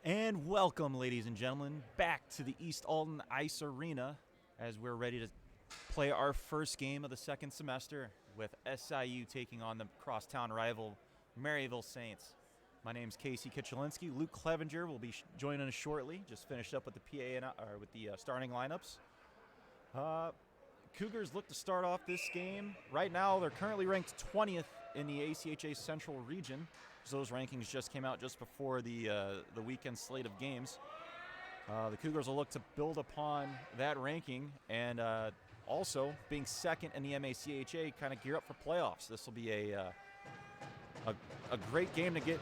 And welcome, ladies and gentlemen, back to the East Alton Ice Arena as we're ready to play our first game of the second semester with SIU taking on the crosstown rival Maryville Saints. My name's Casey Kitchelinski. Luke Clevenger will be joining us shortly. Just finished up with the with the starting lineups. Cougars look to start off this game. Right now, they're currently ranked 20th in the ACHA Central Region. So those rankings just came out just before the weekend slate of games. The Cougars will look to build upon that ranking and also being second in the MACHA, kind of gear up for playoffs. This will be a great game to get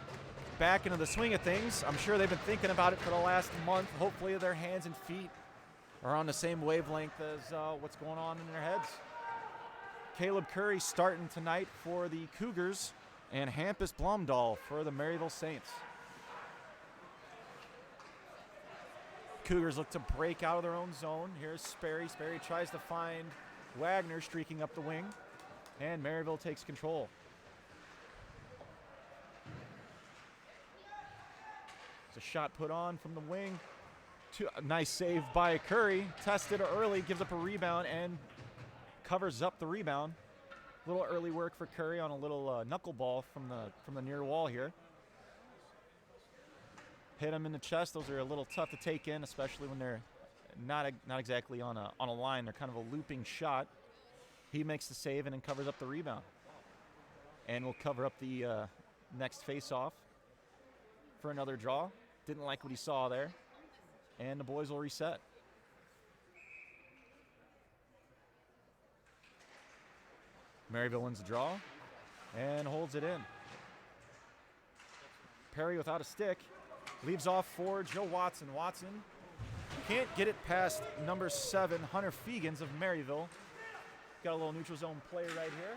back into the swing of things. I'm sure they've been thinking about it for the last month. Hopefully their hands and feet are on the same wavelength as what's going on in their heads. Caleb Curry starting tonight for the Cougars, and Hampus Blumdahl for the Maryville Saints. Cougars look to break out of their own zone. Here's Sperry. Sperry tries to find Wagner streaking up the wing, and Maryville takes control. It's a shot put on from the wing. A nice save by Curry. Tested early, gives up a rebound, and covers up the rebound. A little early work for Curry on a little knuckleball from the near wall here. Hit him in the chest. Those are a little tough to take in, especially when they're not exactly on a line. They're kind of a looping shot. He makes the save and then covers up the rebound. And will cover up the next face-off for another draw. Didn't like what he saw there. And the boys will reset. Maryville wins the draw and holds it in. Perry without a stick. Leaves off for Joe Watson. Watson can't get it past number 7, Hunter Fegans of Maryville. Got a little neutral zone play right here.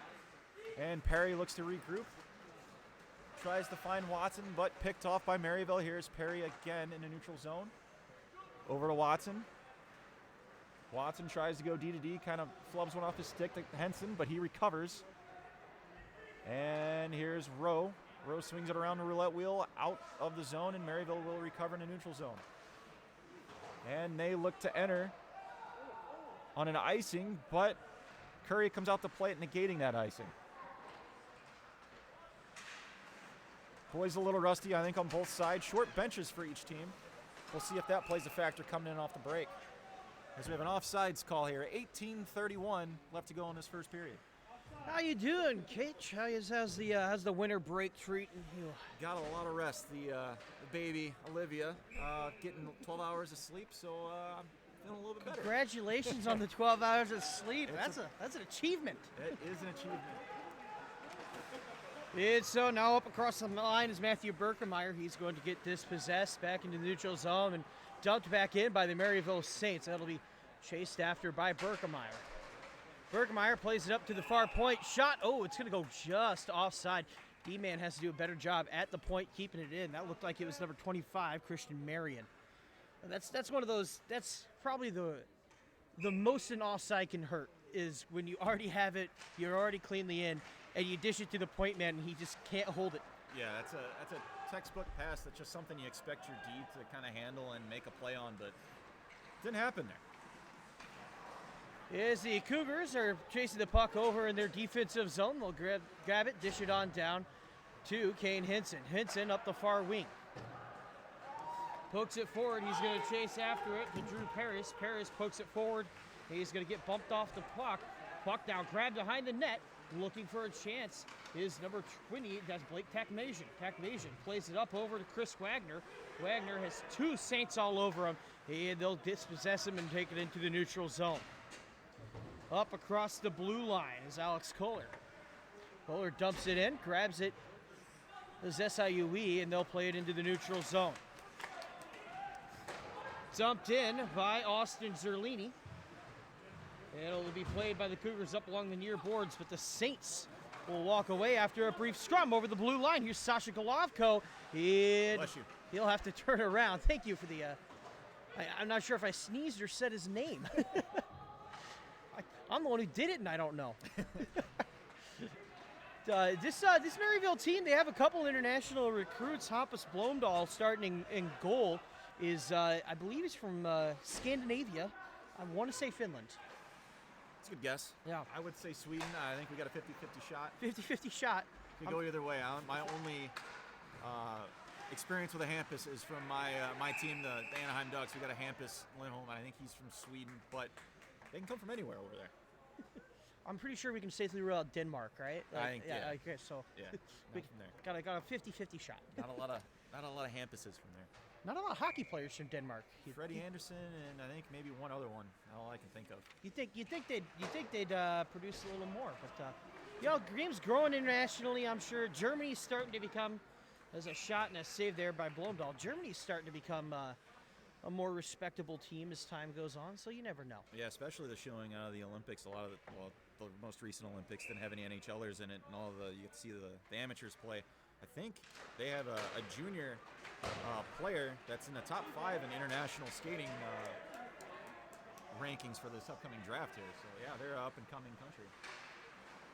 And Perry looks to regroup. Tries to find Watson, but picked off by Maryville. Here's Perry again in the neutral zone. Over to Watson. Watson tries to go D to D, kind of flubs one off his stick to Henson, but he recovers. And here's Rowe. Rowe swings it around the roulette wheel out of the zone, and Maryville will recover in the neutral zone. And they look to enter on an icing, but Curry comes out the plate negating that icing. Boys a little rusty, I think, on both sides. Short benches for each team. We'll see if that plays a factor coming in off the break. As we have an offsides call here, 18:31 left to go in this first period. How you doing, Kitch? How's the winter break treating you? Got a lot of rest. The baby Olivia getting 12 hours of sleep, so I'm feeling a little bit better. Congratulations on the 12 hours of sleep. That's an achievement. It is an achievement. It's so now up across the line is Matthew Berkemeyer. He's going to get dispossessed back into the neutral zone and dumped back in by the Maryville Saints. That'll be chased after by Berkemeyer. Berkemeyer plays it up to the far point. Shot. Oh, it's going to go just offside. D-Man has to do a better job at the point keeping it in. That looked like it was number 25, Christian Marion. That's one of those. That's probably the most an offside can hurt is when you already have it, you're already cleanly in, and you dish it to the point man, and he just can't hold it. Yeah, that's a textbook pass. That's just something you expect your D to kind of handle and make a play on, but didn't happen there. As the Cougars are chasing the puck over in their defensive zone, they'll grab it, dish it on down to Kane Hinson. Hinson up the far wing. Pokes it forward. He's going to chase after it to Drew Paris. Paris pokes it forward. He's going to get bumped off the puck. Puck now grabbed behind the net. Looking for a chance is number 20. That's Blake Takmasian. Takmasian plays it up over to Chris Wagner. Wagner has 2 Saints all over him. And they'll dispossess him and take it into the neutral zone. Up across the blue line is Alex Kohler. Kohler dumps it in, grabs it as SIUE, and they'll play it into the neutral zone. Dumped in by Austin Zerlini. It'll be played by the Cougars up along the near boards, but the Saints will walk away after a brief scrum over the blue line. Here's Sasha Golovko. Bless you. He'll have to turn around. Thank you for the... I'm not sure if I sneezed or said his name. I'm the one who did it, and I don't know. This Maryville team, they have a couple international recruits. Hampus Blomdahl starting in goal is, I believe he's from Scandinavia. I want to say Finland. That's a good guess. Yeah. I would say Sweden. I think we got a 50-50 shot. 50-50 shot. Could go either way. My only experience with a Hampus is from my team, the Anaheim Ducks. We got a Hampus Lindholm, and I think he's from Sweden, but they can come from anywhere over there. I'm pretty sure we can safely rule out Denmark, right? I think, yeah. Okay, so Yeah, we not from there. got a 50-50 shot. Not a lot of Hampuses from there. Not a lot of hockey players from Denmark. Freddie Anderson and I think maybe one other one. All I can think of. You think they'd produce a little more, but game's growing internationally. I'm sure Germany's starting to become. There's a shot and a save there by Blomdahl. Germany's starting to become a more respectable team as time goes on. So you never know. Yeah, especially the showing out of the Olympics. A lot of the most recent Olympics didn't have any NHLers in it, and you get to see the amateurs play. I think they have a junior player that's in the top 5 in international skating rankings for this upcoming draft here. So yeah, they're an up-and-coming country.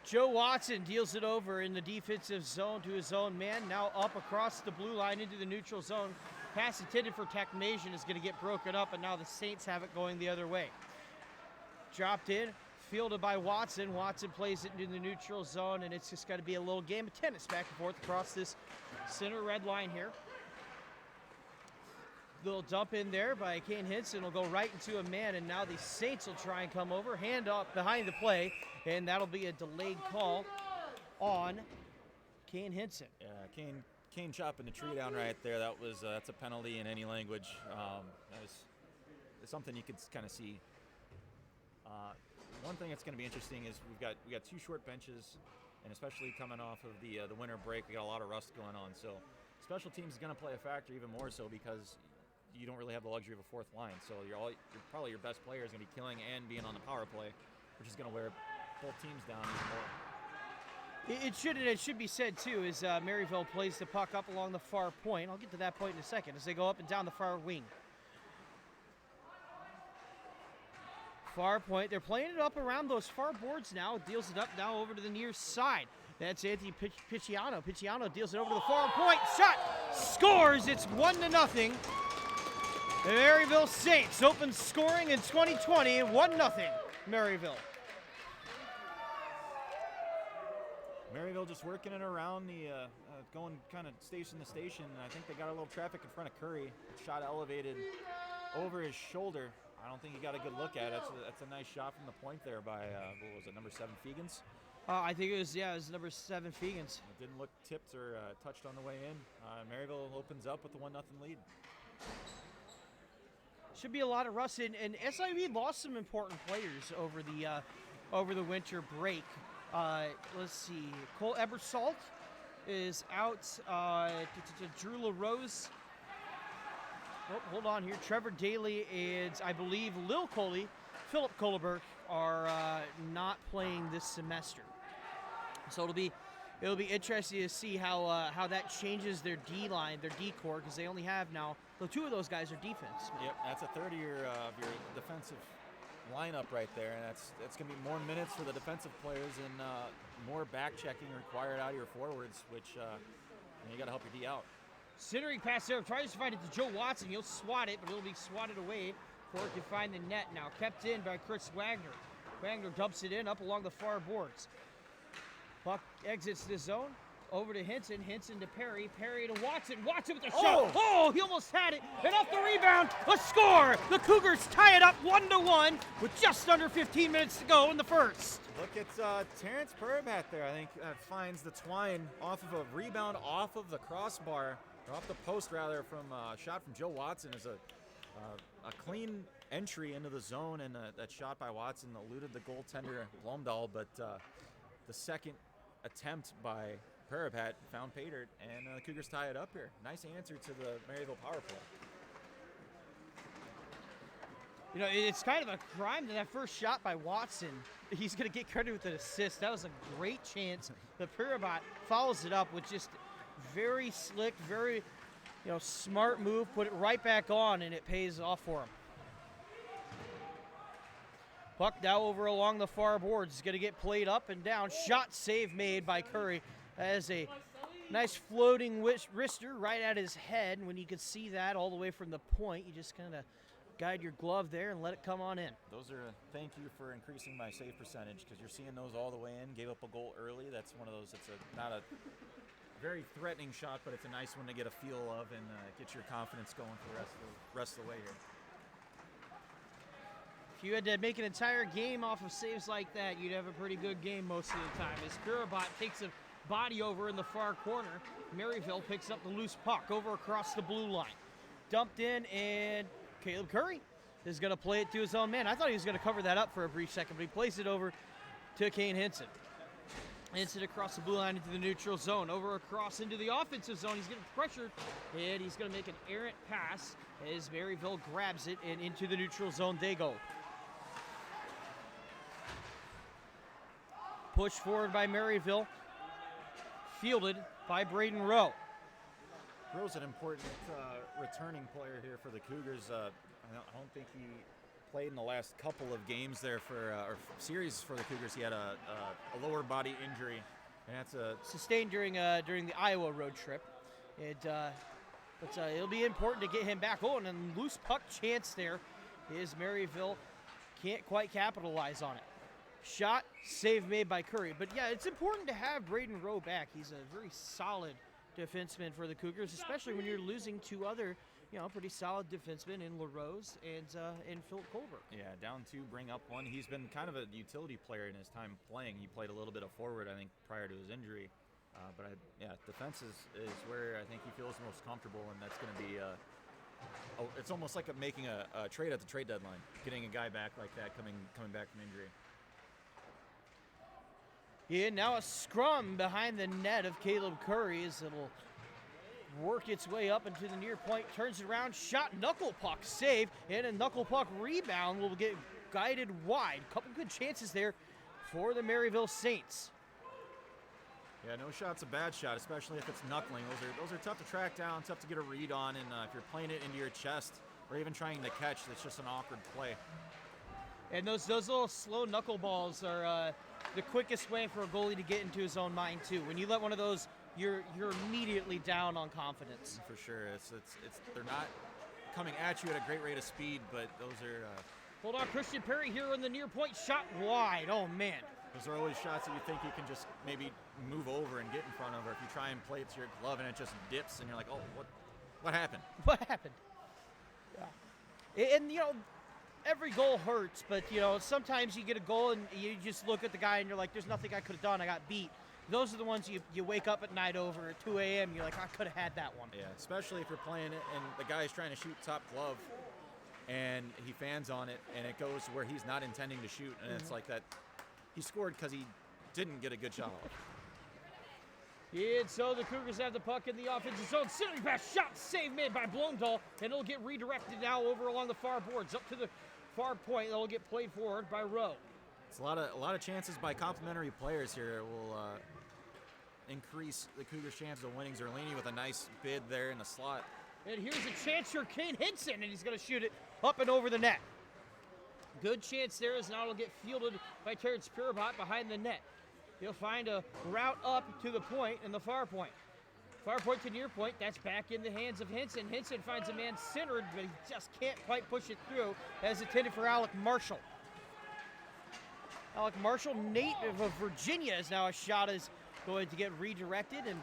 Joe Watson deals it over in the defensive zone to his own man. Now up across the blue line into the neutral zone. Pass intended for Techmasian is going to get broken up, and now the Saints have it going the other way. Dropped in, fielded by Watson. Watson plays it into the neutral zone, and it's just got to be a little game of tennis back and forth across this center red line here. Little dump in there by Kane Hinson will go right into a man, and now the Saints will try and come over, hand up behind the play, and that'll be a delayed call on Kane Hinson. Yeah, Kane chopping the tree down right there. That's a penalty in any language. That was something you could kind of see. One thing that's going to be interesting is we got 2 short benches, and especially coming off of the winter break, we got a lot of rust going on. So special teams is going to play a factor even more so because you don't really have the luxury of a 4th line. So probably your best player is going to be killing and being on the power play, which is going to wear both teams down even more. It should be said too is Maryville plays the puck up along the far point. I'll get to that point in a second as they go up and down the far wing. Far point. They're playing it up around those far boards now. Deals it up now over to the near side. That's Anthony Picciano. Picciano deals it over to the far point. Shot! Scores! It's 1-0. The Maryville Saints open scoring in 2020. 1-0 Maryville. Maryville just working it around going kind of station to station. I think they got a little traffic in front of Curry. Shot elevated over his shoulder. I don't think he got a good look at it. That's a nice shot from the point there by, what was it, number 7, Fegans? I think it was number 7, Fegans. It didn't look tipped or touched on the way in. Maryville opens up with a 1-0 lead. Should be a lot of rust, and SIUE lost some important players over the winter break. Let's see, Cole Ebersalt is out. Drew LaRose. Oh, hold on here. Trevor Daly and I believe Lil Coley, Philip Kohlberg are not playing this semester. So it'll be interesting to see how that changes their D line, their D core, because they only have now. The 2 of those guys are defense. Yep, that's a third of your defensive lineup right there, and that's going to be more minutes for the defensive players and more back checking required out of your forwards, which you got to help your D out. Centering pass there, tries to find it to Joe Watson. He'll swat it, but it'll be swatted away before it can find the net now. Kept in by Chris Wagner. Wagner dumps it in up along the far boards. Puck exits the zone. Over to Hinson. Hinson to Perry. Perry to Watson. Watson with the shot. Oh, he almost had it. And off the rebound, a score. The Cougars tie it up 1-1 with just under 15 minutes to go in the first. Look at Terrence Perbat there. I think finds the twine off of a rebound off of the crossbar, or off the post rather, from a shot from Joe Watson. Is a clean entry into the zone, and that shot by Watson eluded the goaltender Blomdahl, but the second attempt by Perbat found Paydirt, and the Cougars tie it up here. Nice answer to the Maryville power play. You know, it's kind of a crime that first shot by Watson, he's going to get credit with an assist. That was a great chance. The Perbat follows it up with just very slick, very smart move. Put it right back on, and it pays off for him. Puck now over along the far boards. It's going to get played up and down. Shot save made by Curry. As a nice floating wrister right at his head. And when you could see that all the way from the point, you just kind of guide your glove there and let it come on in. Those are thank you for increasing my save percentage, because you're seeing those all the way in. Gave up a goal early. That's one of those. It's not a very threatening shot, but it's a nice one to get a feel of and get your confidence going for the rest of the way here. If you had to make an entire game off of saves like that, you'd have a pretty good game most of the time. As Spirabot takes a body over in the far corner, Maryville picks up the loose puck over across the blue line. Dumped in, and Caleb Curry is going to play it to his own man. I thought he was going to cover that up for a brief second, but he plays it over to Kane Hinson. Hinson across the blue line into the neutral zone. Over across into the offensive zone. He's getting pressured, and he's going to make an errant pass as Maryville grabs it, and into the neutral zone they go. Pushed forward by Maryville. Fielded by Braden Rowe. Rowe's an important returning player here for the Cougars. I don't think he played in the last couple of games there or series for the Cougars. He had a lower body injury, and that's sustained during the Iowa road trip. But it'll be important to get him back on. And loose puck chance there is Maryville can't quite capitalize on it. Shot, save made by Curry. But yeah, it's important to have Braden Rowe back. He's a very solid defenseman for the Cougars, especially when you're losing two other, pretty solid defensemen in LaRose and Philip Colbert. Yeah, down two, bring up one. He's been kind of a utility player in his time playing. He played a little bit of forward, I think, prior to his injury. Defense is where I think he feels most comfortable, and that's going to be it's almost like making a trade at the trade deadline, getting a guy back like that coming back from injury. Yeah, now a scrum behind the net of Caleb Curry as it'll work its way up into the near point, turns it around, shot, knuckle puck save, and a knuckle puck rebound will get guided wide. Couple good chances there for the Maryville Saints. Yeah, no shot's a bad shot, especially if it's knuckling. Those are tough to track down, tough to get a read on, and if you're playing it into your chest or even trying to catch, that's just an awkward play. And those little slow knuckleballs are the quickest way for a goalie to get into his own mind too. When you let one of those, you're immediately down on confidence. For sure, it's they're not coming at you at a great rate of speed, but those are. Hold on, Christian Perry here on the near point, shot wide. Oh man. Those are always shots that you think you can just maybe move over and get in front of, or if you try and play it to your glove and it just dips, and you're like, oh, what happened? What happened? Yeah. And every goal hurts, but sometimes you get a goal and you just look at the guy and you're like, there's nothing I could have done. I got beat. Those are the ones you wake up at night over at 2 a.m. You're like, I could have had that one. Yeah, especially if you're playing it and the guy's trying to shoot top glove and he fans on it and it goes where he's not intending to shoot, and it's like that. He scored because he didn't get a good shot off. And so the Cougars have the puck in the offensive zone. Sitting pass, shot, save made by Blomdahl, and it'll get redirected now over along the far boards up to the far point. It'll get played forward by Rowe. It's a lot of chances by complimentary players here will increase the Cougars' chances of winning. Zerlini with a nice bid there in the slot. And here's a chance for Kane Hinson, and he's going to shoot it up and over the net. Good chance there as now it'll get fielded by Terrence Pirabot behind the net. He'll find a route up to the point and the far point. Far point to near point, that's back in the hands of Hinson. Hinson finds a man centered, but he just can't quite push it through as intended for Alec Marshall. Alec Marshall, native of Virginia, is now a shot is going to get redirected, and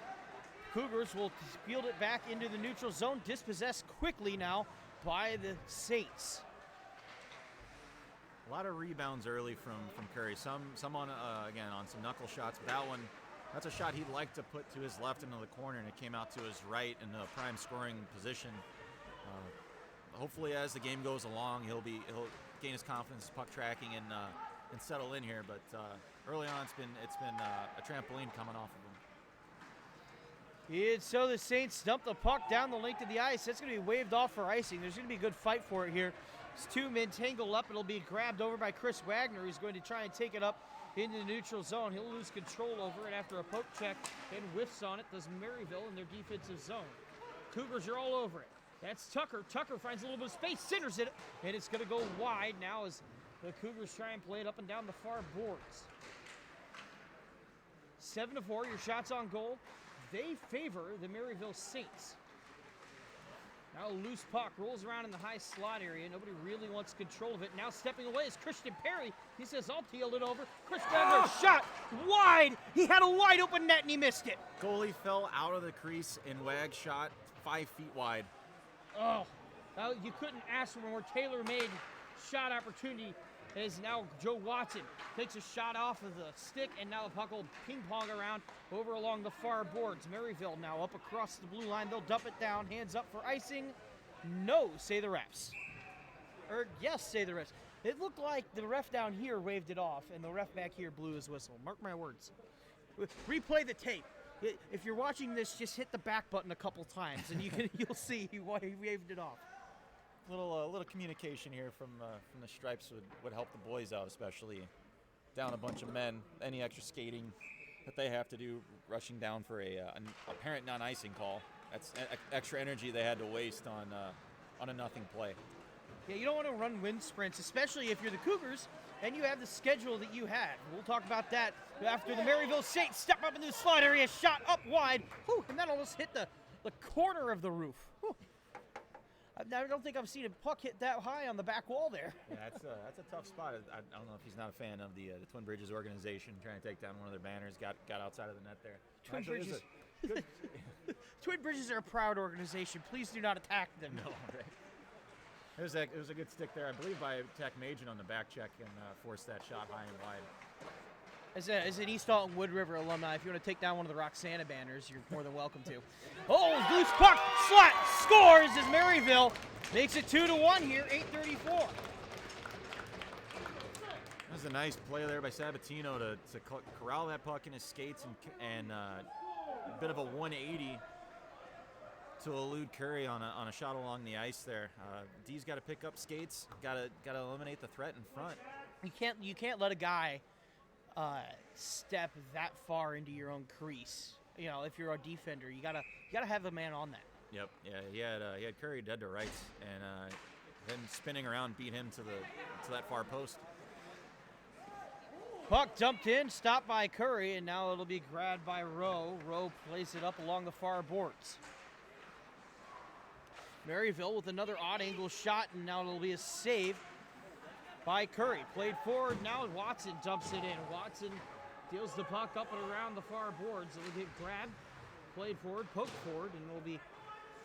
Cougars will field it back into the neutral zone, dispossessed quickly now by the Saints. A lot of rebounds early from Curry. Some on again on some knuckle shots. But that one, that's a shot he'd like to put to his left into the corner, and it came out to his right in a prime scoring position. Hopefully, as the game goes along, he'll gain his confidence, puck tracking, and settle in here. But early on, it's been a trampoline coming off of him. And so the Saints dump the puck down the length of the ice. That's going to be waved off for icing. There's going to be a good fight for it here. As two men tangle up, it'll be grabbed over by Chris Wagner. He's going to try and take it up into the neutral zone. He'll lose control over it after a poke check and whiffs on it. Does Maryville in their defensive zone. Cougars are all over it. That's Tucker. Tucker finds a little bit of space, centers it, and it's going to go wide now as The Cougars try and play it up and down the far boards. 7-4, your shots on goal. They favor the Maryville Saints. Now a loose puck rolls around in the high slot area. Nobody really wants control of it. Now stepping away is Christian Perry. He says, I'll peel it over. Chris Wagner shot wide. He had a wide open net and he missed it. Goalie fell out of the crease and Wag shot 5 feet wide. Oh, you couldn't ask for a more tailor-made shot opportunity. As now Joe Watson takes a shot off of the stick, and now the puck will ping-pong around over along the far boards. Maryville now up across the blue line. They'll dump it down. Hands up for icing. No, say the refs. Or yes, say the refs. It looked like the ref down here waved it off, and the ref back here blew his whistle. Mark my words. Replay the tape. If you're watching this, just hit the back button a couple times, and you'll see why he waved it off. Little communication here from the Stripes would help the boys out, especially down a bunch of men. Any extra skating that they have to do, rushing down for an apparent non-icing call. That's extra energy they had to waste on a nothing play. Yeah, you don't want to run wind sprints, especially if you're the Cougars and you have the schedule that you had. We'll talk about that after the Maryville Saints step up into the slot area, shot up wide, and that almost hit the corner of the roof. Whew. I don't think I've seen a puck hit that high on the back wall there. Yeah, that's a tough spot. I don't know if he's not a fan of the Twin Bridges organization trying to take down one of their banners. Got outside of the net there. Twin Bridges. Twin Bridges are a proud organization. Please do not attack them. No, right. It was a good stick there, I believe, by Tech Majan on the back check and forced that shot high and wide. As an East Alton Wood River alumni, if you want to take down one of the Roxana banners, you're more than welcome to. Oh, loose puck, slot, scores as Maryville makes it 2-1 here, 8:34. That was a nice play there by Sabatino to corral that puck in his skates and a bit of a 180 to elude Curry on a shot along the ice there. D's got to pick up skates, got to eliminate the threat in front. You can't let a guy step that far into your own crease. You know, if you're a defender, you gotta have a man on that. Yep. Yeah. He had Curry dead to rights, and him spinning around beat him to that far post. Puck dumped in, stopped by Curry, and now it'll be grabbed by Rowe. Rowe plays it up along the far boards. Maryville with another odd angle shot, and now it'll be a save by Curry. Played forward, now Watson dumps it in. Watson deals the puck up and around the far boards. It will get grabbed, played forward, poked forward, and will be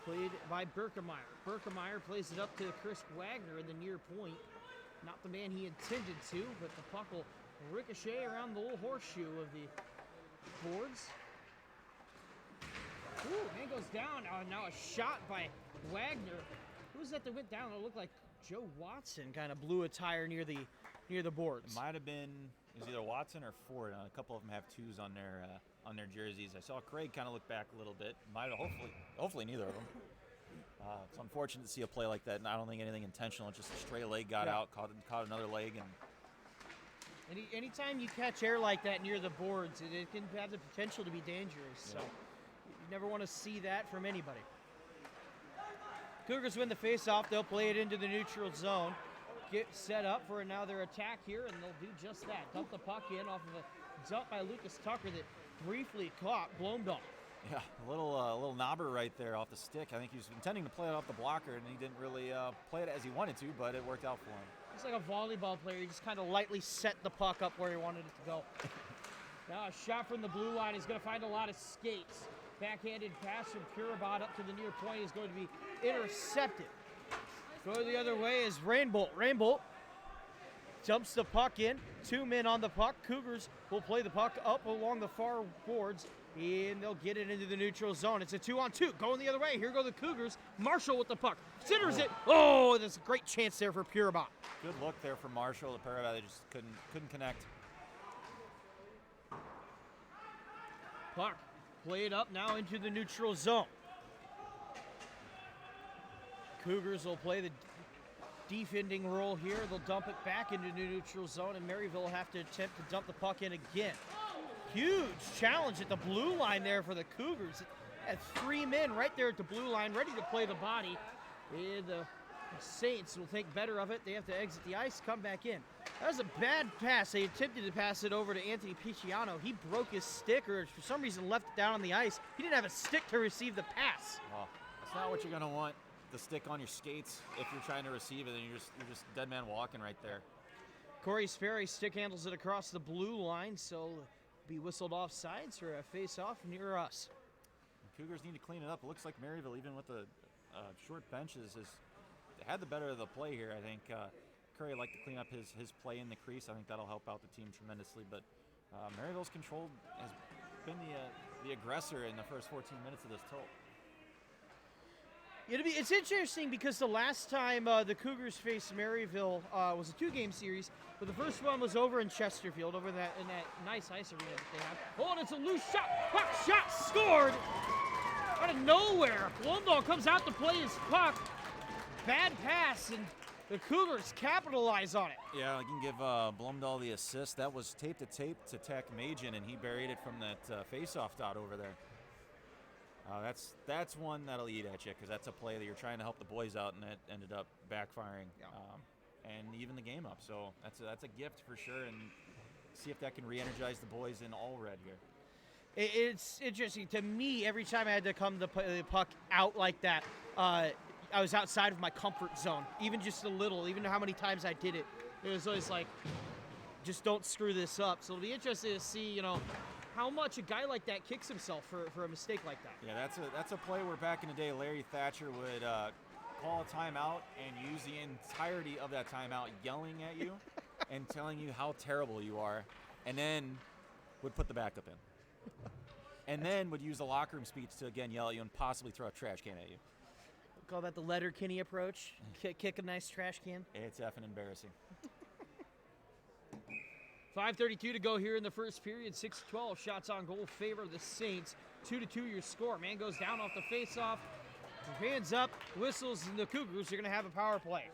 played by Berkemeyer. Berkemeyer plays it up to Chris Wagner in the near point. Not the man he intended to, but the puck will ricochet around the little horseshoe of the boards. Ooh, man goes down. Now a shot by Wagner. Who was that went down? It looked like Joe Watson kind of blew a tire near the boards. It might have been either Watson or Ford. A couple of them have 2s on their jerseys. I saw Craig kind of look back a little bit. Might have hopefully neither of them. It's unfortunate to see a play like that, and I don't think anything intentional. Just a stray leg got out, caught another leg, and anytime you catch air like that near the boards, it can have the potential to be dangerous. So you never want to see that from anybody. Cougars win the face-off. They'll play it into the neutral zone. Get set up for another attack here, and they'll do just that. Dump the puck in off of a dump by Lucas Tucker that briefly caught Blomdahl. Yeah, a little knobber right there off the stick. I think he was intending to play it off the blocker, and he didn't really play it as he wanted to, but it worked out for him. It's like a volleyball player. He just kind of lightly set the puck up where he wanted it to go. Now a shot from the blue line. He's going to find a lot of skates. Backhanded pass from Purabot up to the near point is going to be intercepted. Go the other way is Rainbolt. Rainbolt jumps the puck in. 2 men on the puck. Cougars will play the puck up along the far boards, and they'll get it into the neutral zone. It's a 2-on-2. Going the other way. Here go the Cougars. Marshall with the puck. Centers it. Oh, there's a great chance there for Purabot. Good look there for Marshall. The Purabot, they just couldn't connect. Puck played up now into the neutral zone. Cougars will play the defending role here. They'll dump it back into the neutral zone, and Maryville will have to attempt to dump the puck in again. Huge challenge at the blue line there for the Cougars. Had 3 men right there at the blue line ready to play the body. And the Saints will think better of it. They have to exit the ice, come back in. That was a bad pass. They attempted to pass it over to Anthony Picciano. He broke his stick, or for some reason left it down on the ice. He didn't have a stick to receive the pass. Well, that's not what you're going to want, the stick on your skates, if you're trying to receive it, and you're just dead man walking right there. Corey Sperry stick handles it across the blue line, so be whistled off sides for a face-off near us. The Cougars need to clean it up. It looks like Maryville, even with the short benches, has had the better of the play here. I think Curry would like to clean up his play in the crease. I think that'll help out the team tremendously. But Maryville's control has been the aggressor in the first 14 minutes of this tilt. It's interesting because the last time the Cougars faced Maryville was a 2-game series, but the first one was over in Chesterfield, over in that nice ice arena that they have. Oh, and it's a loose shot. Puck shot scored out of nowhere. Blomdahl comes out to play his puck. Bad pass, and the Cougars capitalize on it. Yeah, I can give Blomdahl the assist. That was tape to Tech Majin, and he buried it from that face-off dot over there. That's one that'll eat at you, because that's a play that you're trying to help the boys out, and it ended up backfiring and even the game up. So that's a gift for sure, and see if that can re-energize the boys in all red here. It's interesting to me. Every time I had to come to play the puck out like that, I was outside of my comfort zone, even just a little. Even how many times I did it, it was always like, just don't screw this up. So it'll be interesting to see, how much a guy like that kicks himself for a mistake like that. Yeah, that's a play where back in the day Larry Thatcher would call a timeout and use the entirety of that timeout yelling at you and telling you how terrible you are, and then would put the backup in. And then would use the locker room speech to again yell at you and possibly throw a trash can at you. We'll call that the Letterkenny approach. Kick a nice trash can. It's effing embarrassing. 5:32 to go here in the first period. 6-12 shots on goal favor the Saints. 2-2 your score. Man goes down off the face-off. Hands up, whistles, and the Cougars are going to have a power play.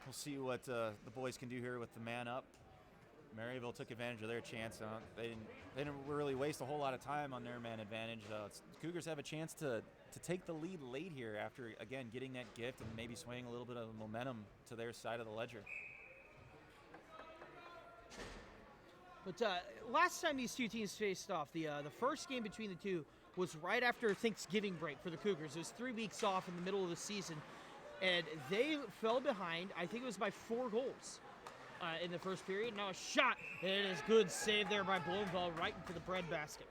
We'll see what the boys can do here with the man up. Maryville took advantage of their chance. They didn't really waste a whole lot of time on their man advantage. The Cougars have a chance to take the lead late here after, again, getting that gift and maybe swaying a little bit of momentum to their side of the ledger. But last time these two teams faced off, the first game between the two was right after Thanksgiving break for the Cougars. It was 3 weeks off in the middle of the season, and they fell behind. I think it was by 4 goals in the first period. Now a shot, and it is good save there by Blomdahl right into the breadbasket.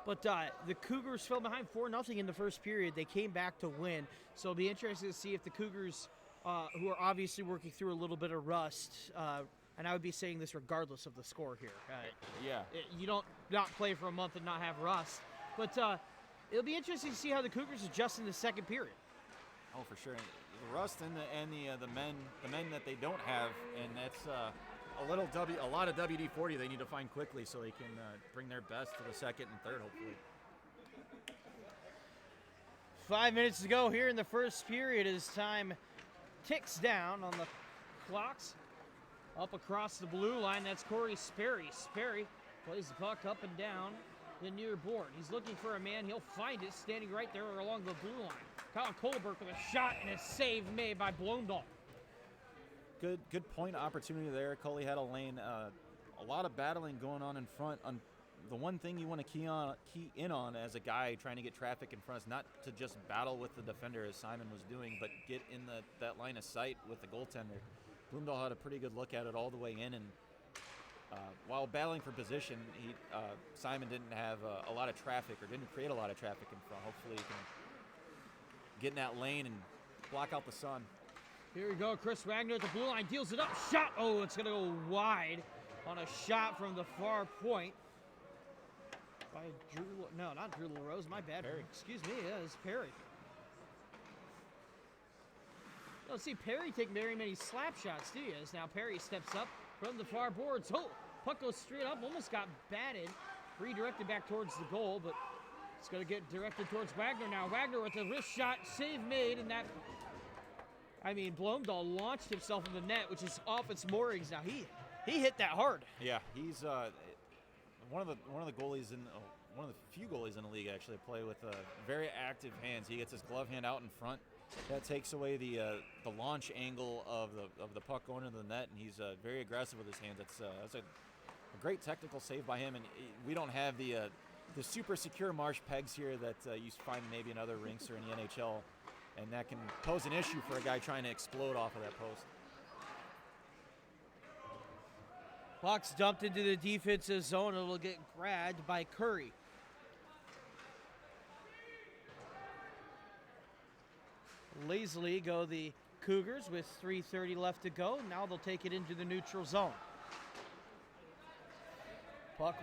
But the Cougars fell behind 4-0 in the first period. They came back to win, so it'll be interesting to see if the Cougars, who are obviously working through a little bit of rust, and I would be saying this regardless of the score here. You don't not play for a month and not have rust. But it'll be interesting to see how the Cougars adjust in the second period. Oh, for sure. The rust and the men that they don't have, and that's a lot of WD-40 they need to find quickly so they can bring their best to the second and third, hopefully. 5 minutes to go here in the first period as time ticks down on the clocks. Up across the blue line, that's Corey Sperry. Sperry plays the puck up and down the near board. He's looking for a man. He'll find it standing right there along the blue line. Kyle Kohlberg with a shot and a save made by Blomdahl. Good point opportunity there. Coley had a lane. A lot of battling going on in front. The one thing you want to key in on as a guy trying to get traffic in front is not to just battle with the defender as Simon was doing, but get in that line of sight with the goaltender. Blomdahl had a pretty good look at it all the way in, and while battling for position, Simon didn't have a lot of traffic or didn't create a lot of traffic in front. Hopefully he can get in that lane and block out the sun. Here we go, Chris Wagner at the blue line, deals it up, shot, oh, it's gonna go wide on a shot from the far point by not Drew LaRose, my bad. Perry. Excuse me, yeah, it's Perry. Don't see Perry take very many slap shots, do you? As now Perry steps up from the far boards. Oh, puck goes straight up, almost got batted. Redirected back towards the goal, but it's going to get directed towards Wagner now. Wagner with a wrist shot, save made, and that, Blomdahl launched himself in the net, which is off its moorings now. He hit that hard. Yeah, he's one of the goalies in one of the few goalies in the league actually play with very active hands. He gets his glove hand out in front. That takes away the launch angle of the puck going into the net, and he's very aggressive with his hands. That's a great technical save by him, and we don't have the super secure marsh pegs here that you find maybe in other rinks or in the NHL, and that can pose an issue for a guy trying to explode off of that post. Puck's dumped into the defensive zone. It'll get grabbed by Curry. Lazily go the Cougars with 3:30 left to go. Now they'll take it into the neutral zone. Puck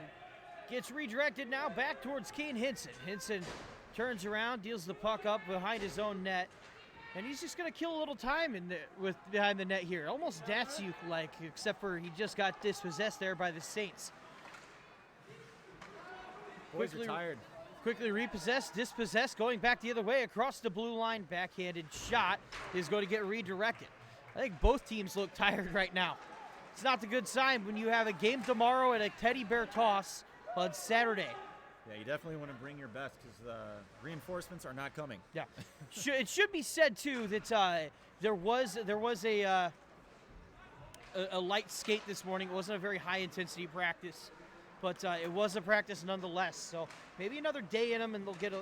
gets redirected now back towards Kane Hinson. Hinson turns around, deals the puck up behind his own net, and he's just going to kill a little time behind the net here. Almost Datsuk-like, except for he just got dispossessed there by the Saints. Boys are tired. Quickly repossessed, dispossessed, going back the other way across the blue line. Backhanded shot is going to get redirected. I think both teams look tired right now. It's not a good sign when you have a game tomorrow and a teddy bear toss on Saturday. Yeah, you definitely want to bring your best because reinforcements are not coming. Yeah, it should be said too that there was a light skate this morning. It wasn't a very high intensity practice, but it was a practice nonetheless. So maybe another day in them, and they'll get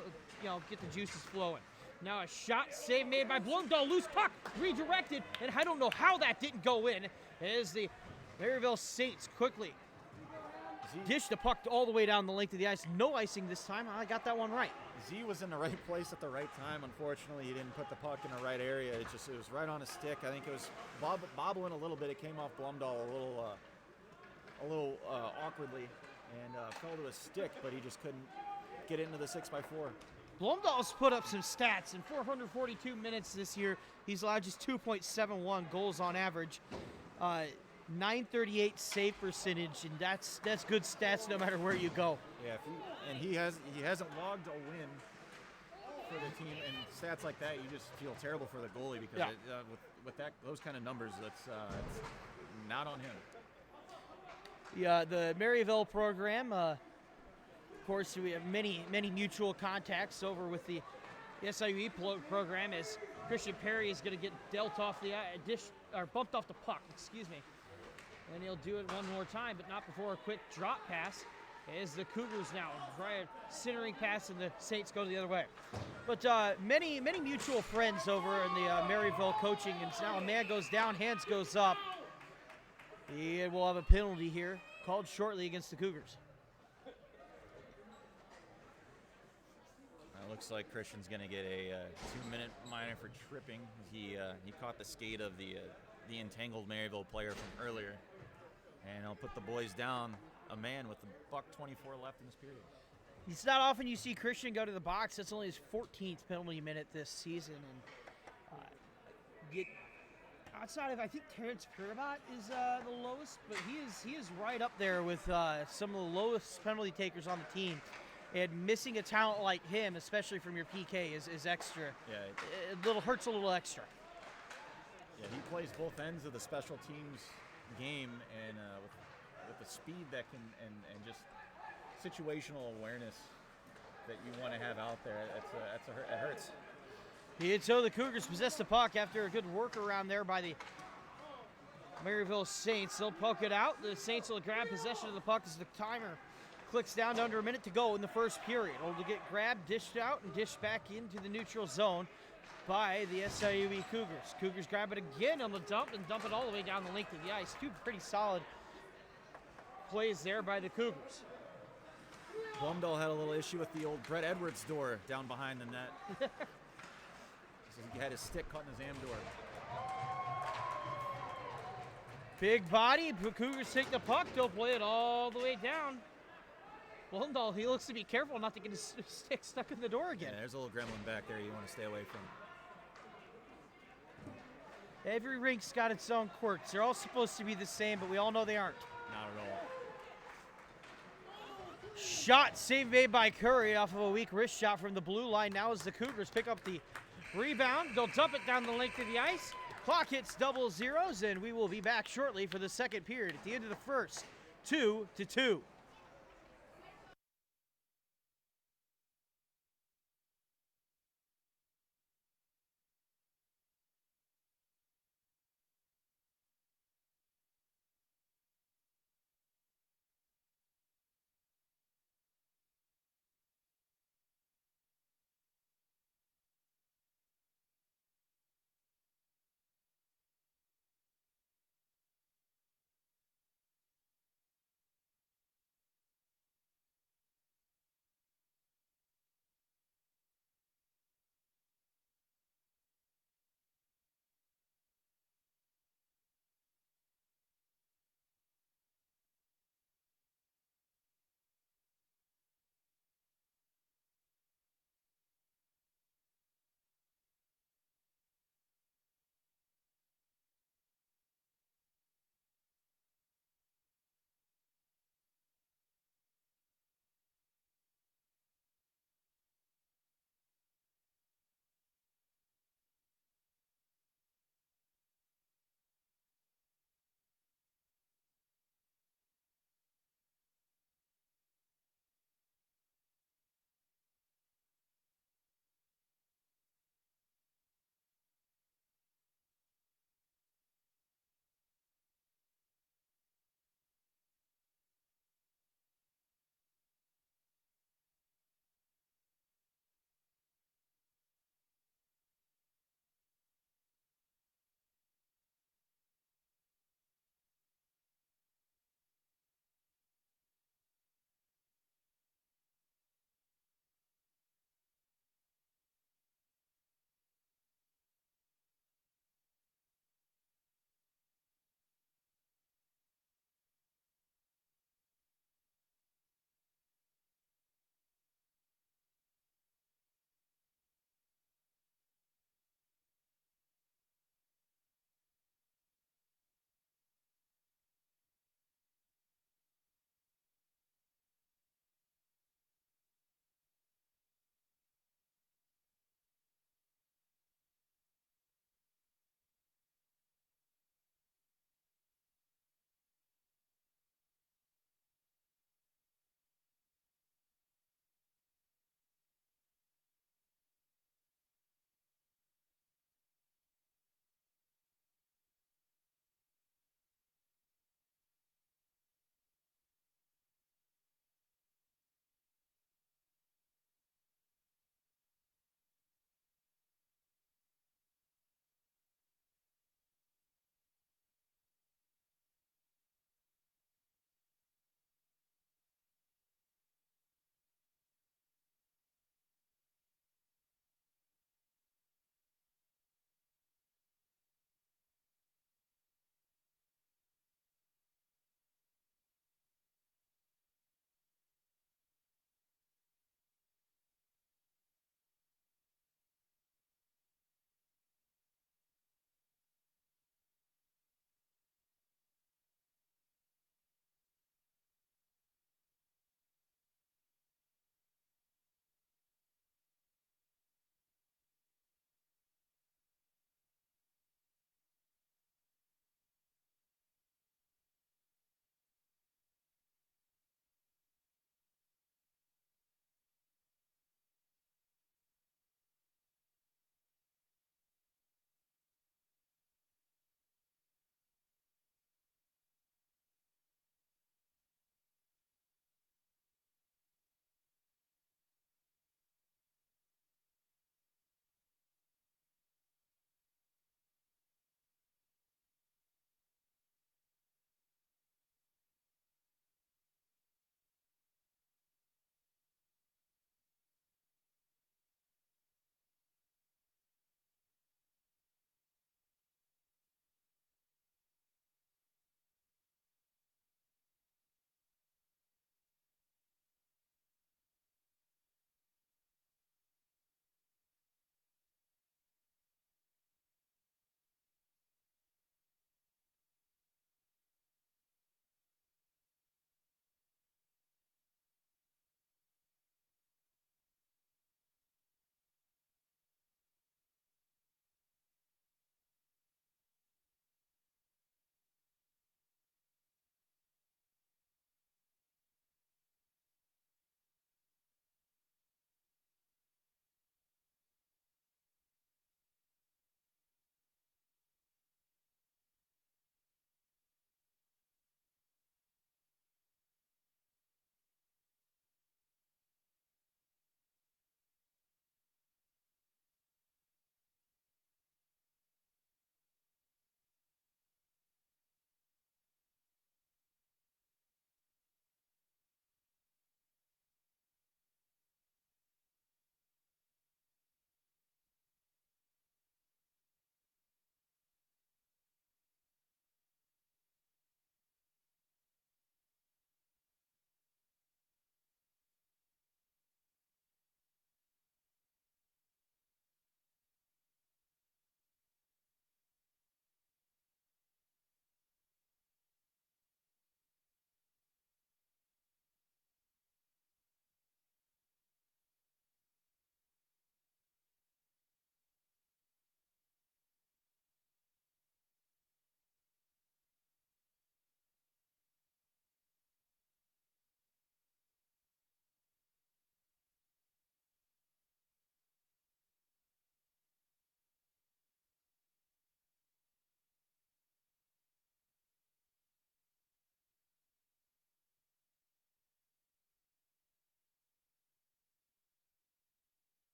get the juices flowing. Now a shot save made by Blomdahl, loose puck redirected, and I don't know how that didn't go in. As the Maryville Saints quickly dish the puck all the way down the length of the ice. No icing this time. I got that one right. Z was in the right place at the right time. Unfortunately, he didn't put the puck in the right area. It was right on his stick. I think it was bobbling a little bit. It came off Blomdahl a little awkwardly and fell to his stick, but he just couldn't get into the 6x4. Blomdahl's put up some stats. In 442 minutes this year, he's allowed just 2.71 goals on average. 938 save percentage, and that's good stats no matter where you go. Yeah, he hasn't logged a win for the team, and stats like that, you just feel terrible for the goalie because with those kind of numbers, it's not on him. Yeah, the Maryville program. Of course, we have many mutual contacts over with the SIUE program as Christian Perry is going to get dealt off the bumped off the puck. Excuse me. And he'll do it one more time, but not before a quick drop pass as the Cougars now try a centering pass and the Saints go the other way. But many mutual friends over in the Maryville coaching, and now a man goes down, hands goes up. He will have a penalty here called shortly against the Cougars. Looks like Christian's going to get a 2-minute minor for tripping. He caught the skate of the entangled Maryville player from earlier. And he'll put the boys down a man with $1:24 left in this period. It's not often you see Christian go to the box. That's only his 14th penalty minute this season. And outside of, I think Terrence Pirabot is the lowest, but he is right up there with some of the lowest penalty takers on the team. And missing a talent like him, especially from your PK, is extra. Yeah, it hurts a little extra. Yeah, he plays both ends of the special teams game, and with the speed that can and just situational awareness that you want to have out there, it hurts. And so the Cougars possess the puck after a good work around there by the Maryville Saints. They'll poke it out. The Saints will grab possession of the puck as the timer clicks down to under a minute to go in the first period. It'll get grabbed, dished out, and dished back into the neutral zone by the SIUE Cougars. Cougars grab it again on the dump and dump it all the way down the length of the ice. Two pretty solid plays there by the Cougars. Blomdahl had a little issue with the old Brett Edwards door down behind the net. So he had his stick caught in his am door. Big body. The Cougars take the puck. They'll play it all the way down. Blomdahl, he looks to be careful not to get his stick stuck in the door again. Yeah, there's a little gremlin back there you want to stay away from. Every rink's got its own quirks. They're all supposed to be the same, but we all know they aren't. Not at all. Shot save made by Curry off of a weak wrist shot from the blue line. Now as the Cougars pick up the rebound, they'll dump it down the length of the ice. Clock hits double zeros, and we will be back shortly for the second period at the end of the first. 2-2.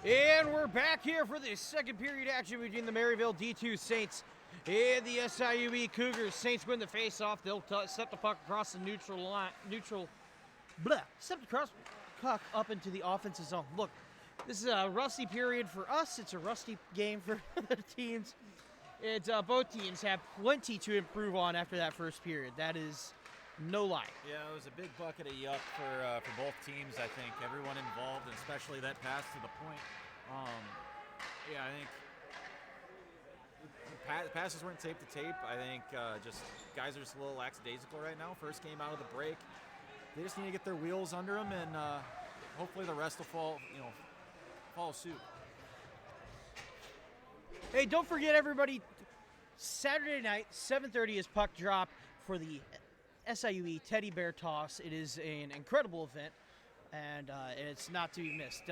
And we're back here for the second period action between the Maryville DII Saints and the SIUE Cougars. Saints win the face-off. They'll step the puck across the step across puck up into the offensive zone. Look, this is a rusty period for us. It's a rusty game for the teams. It's both teams have plenty to improve on after that first period. That is no lie. Yeah, it was a big bucket of yuck for both teams. I think everyone involved, and especially that pass to the point. Yeah, I think passes weren't tape to tape. I think just guys are just a little lackadaisical right now. First game out of the break, they just need to get their wheels under them, and hopefully the rest will follow suit. Hey, don't forget everybody, Saturday night, 7:30 is puck drop for the SIUE Teddy Bear Toss. It is an incredible event, and it's not to be missed.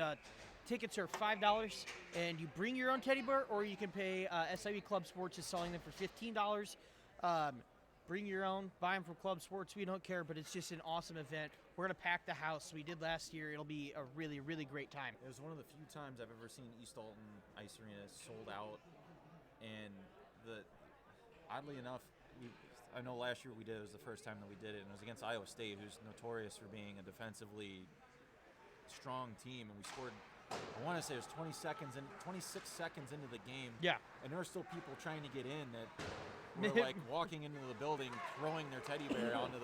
Tickets are $5, and you bring your own teddy bear, or you can pay. SIUE Club Sports is selling them for $15. Bring your own, buy them from Club Sports. We don't care, but it's just an awesome event. We're going to pack the house. We did last year. It'll be a really, really great time. It was one of the few times I've ever seen East Alton Ice Arena sold out, and oddly enough, I know last year we did. It was the first time that we did it, and it was against Iowa State, who's notorious for being a defensively strong team, and we scored. I want to say it was 26 seconds into the game. Yeah. And there were still people trying to get in that were like walking into the building, throwing their teddy bear onto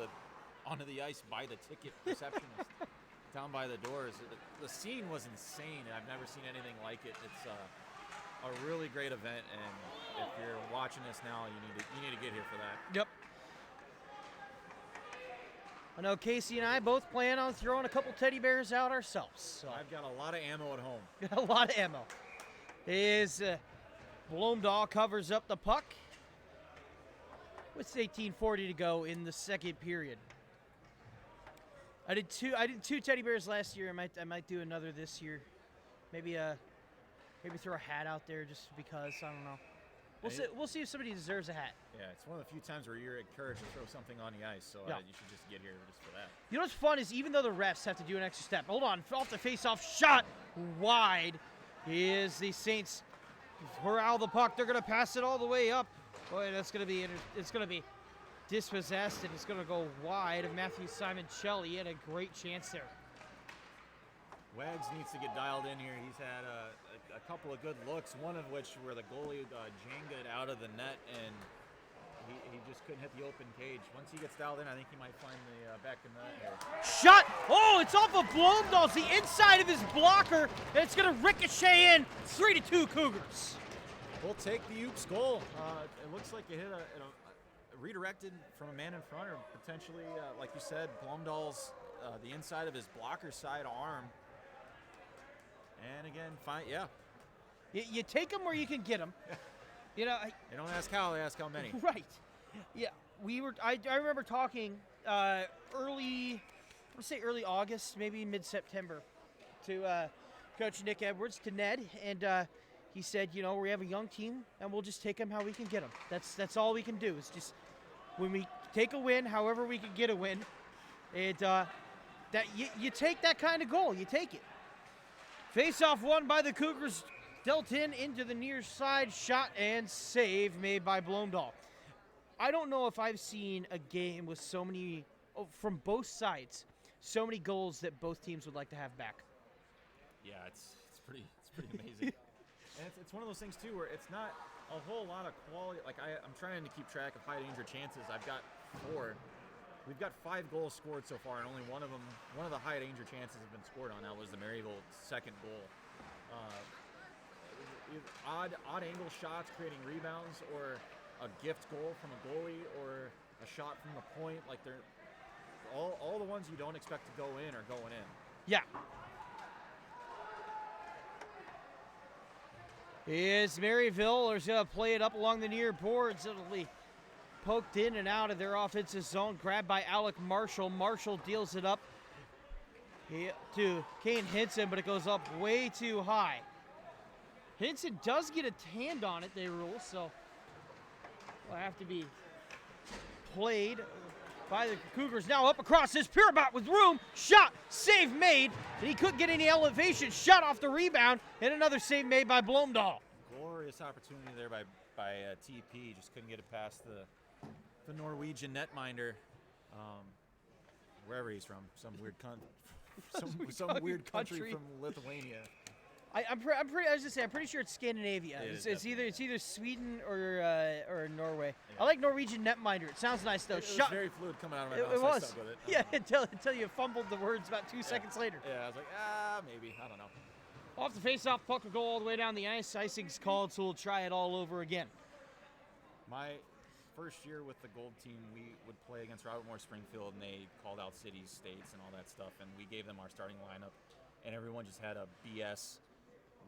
the ice by the ticket receptionist down by the doors. The scene was insane. I've never seen anything like it. It's a really great event, and if you're watching this now, you need to get here for that. Yep. I know Casey and I both plan on throwing a couple teddy bears out ourselves. So. I've got a lot of ammo at home. A lot of ammo. Blomdahl covers up the puck with 18:40 to go in the second period. I did two teddy bears last year. I might do another this year. Maybe throw a hat out there just because. I don't know. We'll see if somebody deserves a hat. Yeah, it's one of the few times where you're encouraged to throw something on the ice, so yeah. You should just get here just for that. You know what's fun is even though the refs have to do an extra step. Hold on, off the face-off shot wide is the Saints corral the puck. They're going to pass it all the way up. Boy, it's going to be dispossessed, and it's going to go wide of Matthew Simon Shelley. He had a great chance there. Wags needs to get dialed in here. He's had a couple of good looks, one of which where the goalie Jenga out of the net, and he just couldn't hit the open cage. Once he gets dialed in, I think he might find the back of the net here. Shot! Oh, it's off of Blomdahl. It's the inside of his blocker, and it's going to ricochet in. 3-2 Cougars. We'll take the Oops goal. It looks like it hit a redirected from a man in front, or potentially, like you said, Blomdahl's the inside of his blocker side arm. And again, fine, yeah. You take them where you can get them. You know, they don't ask how, they ask how many. Right. Yeah, I remember talking early August, maybe mid-September, to Coach Nick Edwards, to Ned, and he said, we have a young team, and we'll just take them how we can get them. That's all we can do. It's just when we take a win, however we can get a win, and that you take that kind of goal, you take it. Face-off won by the Cougars, dealt into the near side, shot and save made by Blomdahl. I don't know if I've seen a game with so many, from both sides, so many goals that both teams would like to have back. Yeah, it's pretty amazing. And it's one of those things, too, where it's not a whole lot of quality. Like, I'm trying to keep track of high-danger chances. I've got 4. We've got 5 goals scored so far, and only one of the high-danger chances have been scored on. That was the Maryville second goal. Odd angle shots creating rebounds, or a gift goal from a goalie, or a shot from the point. Like, they're all the ones you don't expect to go in are going in. Yeah. Is Maryville is going to play it up along the near boards. It'll be poked in and out of their offensive zone. Grabbed by Alec Marshall. Marshall deals it up to Kane Hinson, but it goes up way too high. Hinson does get a hand on it, they rule, so will have to be played by the Cougars. Now up across this Pirabot with room. Shot, save made. And he couldn't get any elevation. Shot off the rebound. And another save made by Blomdahl. Glorious opportunity there by TP. Just couldn't get it past the Norwegian netminder. Wherever he's from, some weird some weird country from Lithuania. I'm pretty sure it's Scandinavia. It's either Sweden or Norway. Yeah. I like Norwegian netminder. It sounds nice though. It was very fluid coming out of my mouth. It so I was. stuck with it. Yeah, until you fumbled the words about 2 seconds later. Yeah, I was like, maybe. I don't know. Off the face-off, puck will go all the way down the ice. Icing's called, so we'll try it all over again. My first year with the Gold team, we would play against Robert Morris Springfield, and they called out cities, states, and all that stuff, and we gave them our starting lineup, and everyone just had a BS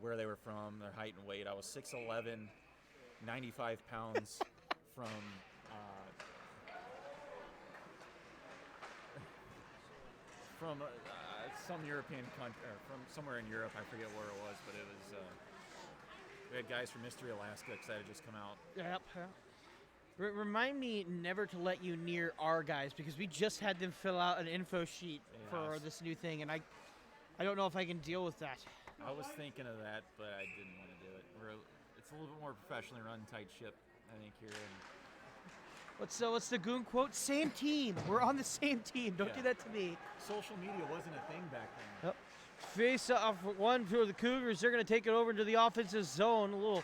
where they were from, their height and weight. I was 6'11", 95 pounds from some European country, or from somewhere in Europe. I forget where it was, but it was. We had guys from Mystery, Alaska, because that had just come out. Yep. Remind me never to let you near our guys, because we just had them fill out an info sheet for this new thing, and I don't know if I can deal with that. I was thinking of that, but I didn't want to do it. It's a little bit more professionally run, tight ship, I think, here. What's the Goon quote? Same team. We're on the same team. Don't do that to me. Social media wasn't a thing back then. Yep. Face off one for the Cougars. They're going to take it over into the offensive zone. A little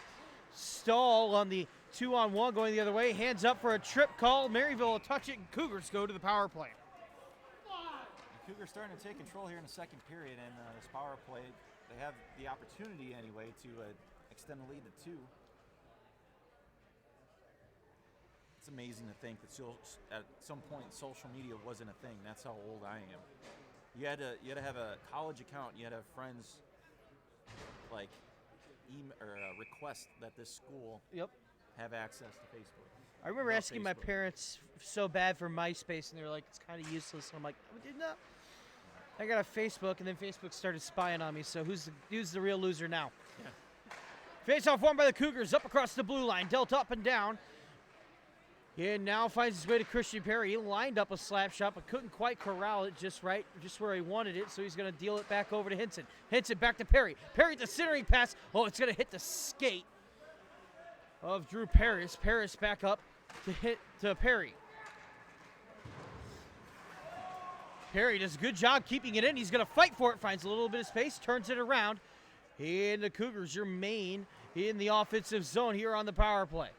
stall on the 2-on-1 going the other way. Hands up for a trip call. Maryville will touch it, and Cougars go to the power play. The Cougars starting to take control here in the second period, and this power play, they have the opportunity anyway to extend the lead to 2. It's amazing to think that at some point social media wasn't a thing. That's how old I am. You had to have a college account. You had to have friends like request that this school have access to Facebook. I remember asking my parents so bad for MySpace, and they were like, "It's kind of useless." And I'm like, "No." I got a Facebook, and then Facebook started spying on me. So who's the real loser now? Yeah. Face-off won by the Cougars, up across the blue line, dealt up and down. And now finds his way to Christian Perry. He lined up a slap shot, but couldn't quite corral it just right, just where he wanted it. So he's going to deal it back over to Hinson. Hinson back to Perry. Perry the centering pass. Oh, it's going to hit the skate of Drew Paris. Paris back up to hit to Perry. Perry does a good job keeping it in. He's going to fight for it. Finds a little bit of space. Turns it around. And the Cougars remain in the offensive zone here on the power play.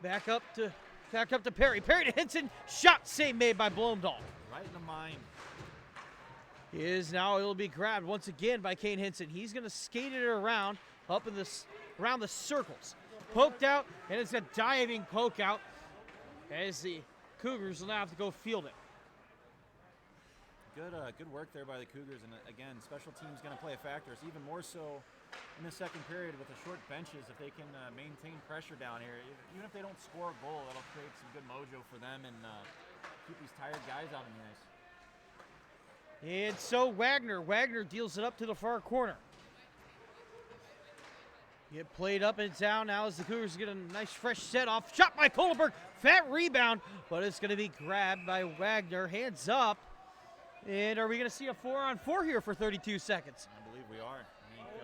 Back up to Perry. Perry to Hinson. Shot save made by Blomdahl. Right in the mind. It'll be grabbed once again by Kane Hinson. He's going to skate it around around the circles. Poked out, and it's a diving poke out as the Cougars will now have to go field it. Good work there by the Cougars, and again, special teams going to play a factor. It's even more so in the second period with the short benches. If they can maintain pressure down here, even if they don't score a goal, that'll create some good mojo for them and keep these tired guys out on the ice. And so Wagner deals it up to the far corner. Get played up and down now as the Cougars get a nice fresh set off. Shot by Kohlenberg, fat rebound, but it's going to be grabbed by Wagner. Hands up. And are we going to see a 4-on-4 here for 32 seconds? I believe we are.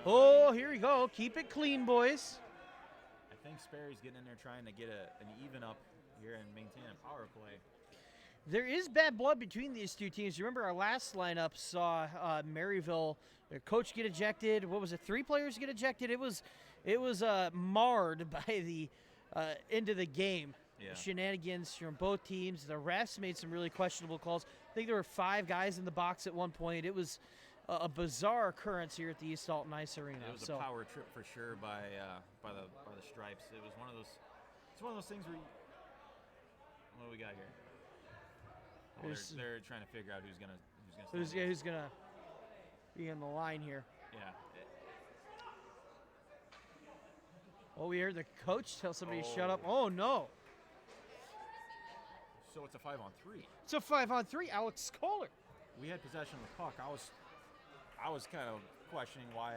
Oh, here we go. Keep it clean, boys. I think Sperry's getting in there trying to get an even up here and maintain a power play. There is bad blood between these two teams. You remember our last lineup saw Maryville, their coach get ejected. What was it? 3 players get ejected. It was marred by the end of the game. Yeah. Shenanigans from both teams. The refs made some really questionable calls. I think there were 5 guys in the box at one point. It was a bizarre occurrence here at the East Alton Ice Arena. It was a power trip for sure by the Stripes. It was one of those. It's one of those things where. What do we got here? Oh, they're trying to figure out who's gonna be in the line here. Yeah. Oh, we heard the coach tell somebody to shut up. Oh no. So it's a 5-on-3. It's a 5-on-3. Alex Kohler. We had possession of the puck. I was kind of questioning why.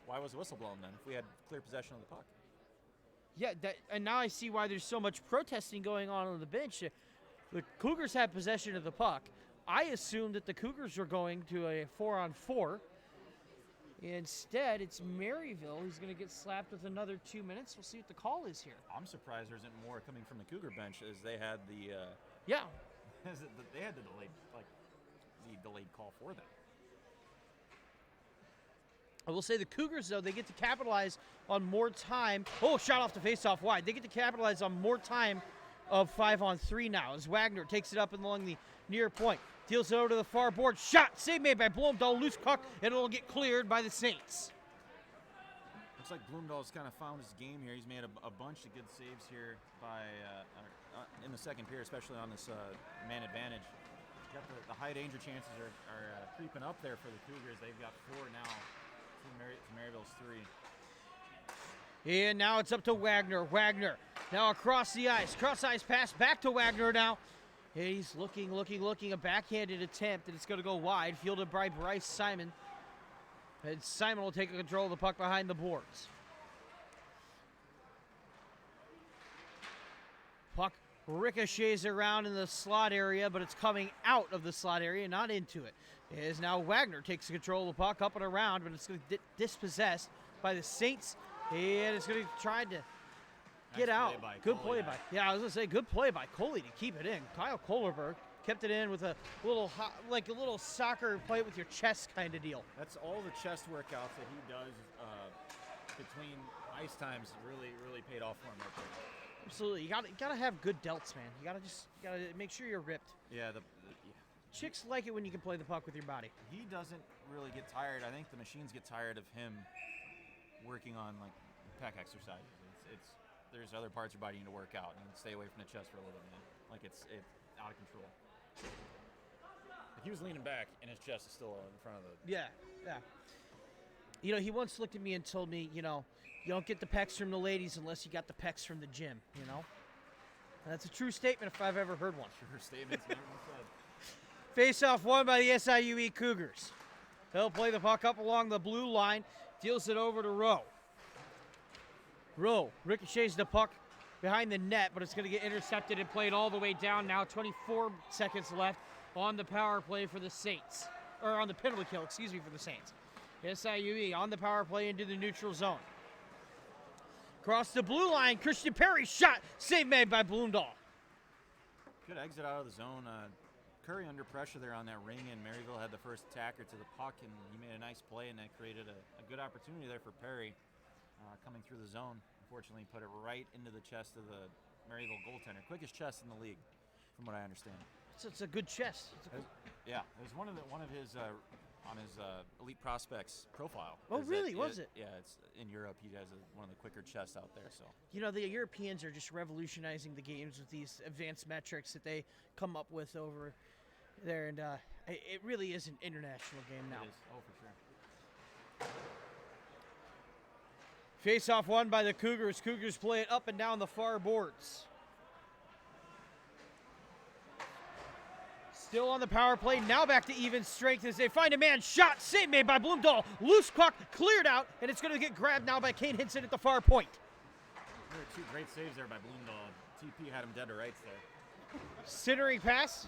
Why was the whistle blown then? If we had clear possession of the puck. Yeah, and now I see why there's so much protesting going on the bench. The Cougars had possession of the puck. I assumed that the Cougars were going to a 4-on-4. Instead, it's Maryville who's going to get slapped with another 2 minutes. We'll see what the call is here. I'm surprised there isn't more coming from the Cougar bench, as they had the Yeah. they had the delayed call for them. I will say the Cougars, though, they get to capitalize on more time. Oh, shot off the faceoff wide. They get to capitalize on more time of 5-on-3 now as Wagner takes it up along the near point. Deals it over to the far board. Shot, save made by Bloomdahl. Loose puck, and it'll get cleared by the Saints. Looks like Bloomdahl's kind of found his game here. He's made a bunch of good saves here by in the second period, especially on this man advantage. Got the high danger chances are creeping up there for the Cougars. They've got 4 now. Maryville's 3. And now it's up to Wagner. Wagner now across the ice. Cross-ice pass back to Wagner now. He's looking. A backhanded attempt, and it's going to go wide. Fielded by Bryce Simon. And Simon will take control of the puck behind the boards. Puck ricochets around in the slot area, but it's coming out of the slot area, not into it. As now Wagner takes control of the puck up and around, but it's going to get dispossessed by the Saints, and it's going to try to get out. Good play by, I was going to say, good play by Coley to keep it in. Kyle Kohlerberg kept it in with a little, like a little soccer play with your chest kind of deal. That's all the chest workouts that he does between ice times really paid off for him right there. Absolutely, you gotta have good delts, man. You gotta make sure you're ripped. Yeah, Chicks like it when you can play the puck with your body. He doesn't really get tired. I think the machines get tired of him working on like pec exercises. There's other parts of your body you need to work out and stay away from the chest for a little bit. Like it's out of control. Like he was leaning back and his chest is still in front of the. Yeah. You know, he once looked at me and told me, you know, you don't get the pecs from the ladies unless you got the pecs from the gym, you know? And that's a true statement if I've ever heard one. True statements never been said. Face-off won by the SIUE Cougars. He'll play the puck up along the blue line, deals it over to Rowe. Rowe ricochets the puck behind the net, but it's going to get intercepted and played all the way down now. 24 seconds left on the power play for the Saints. Or on the penalty kill, for the Saints. SIUE on the power play into the neutral zone. Across the blue line, Christian Perry shot. Save made by Bloomdahl. Good exit out of the zone. Curry under pressure there on that ring, and Maryville had the first attacker to the puck, and he made a nice play, and that created a good opportunity there for Perry coming through the zone. Unfortunately, he put it right into the chest of the Maryville goaltender. Quickest chest in the league, from what I understand. It's a good chest. Yeah, it was one of his on his elite prospects profile. Oh, really? Was it? Yeah, it's in Europe. He has one of the quicker chests out there. So you know, the Europeans are just revolutionizing the games with these advanced metrics that they come up with over there, and it really is an international game now. It is. Oh, for sure. Face-off won by the Cougars. Cougars play it up and down the far boards. Still on the power play. Now back to even strength as they find a man. Shot. Save made by Bloomdahl. Loose puck cleared out, and it's going to get grabbed now by Kane Hinson at the far point. There were 2 great saves there by Bloomdahl. TP had him dead to rights there. Centering pass.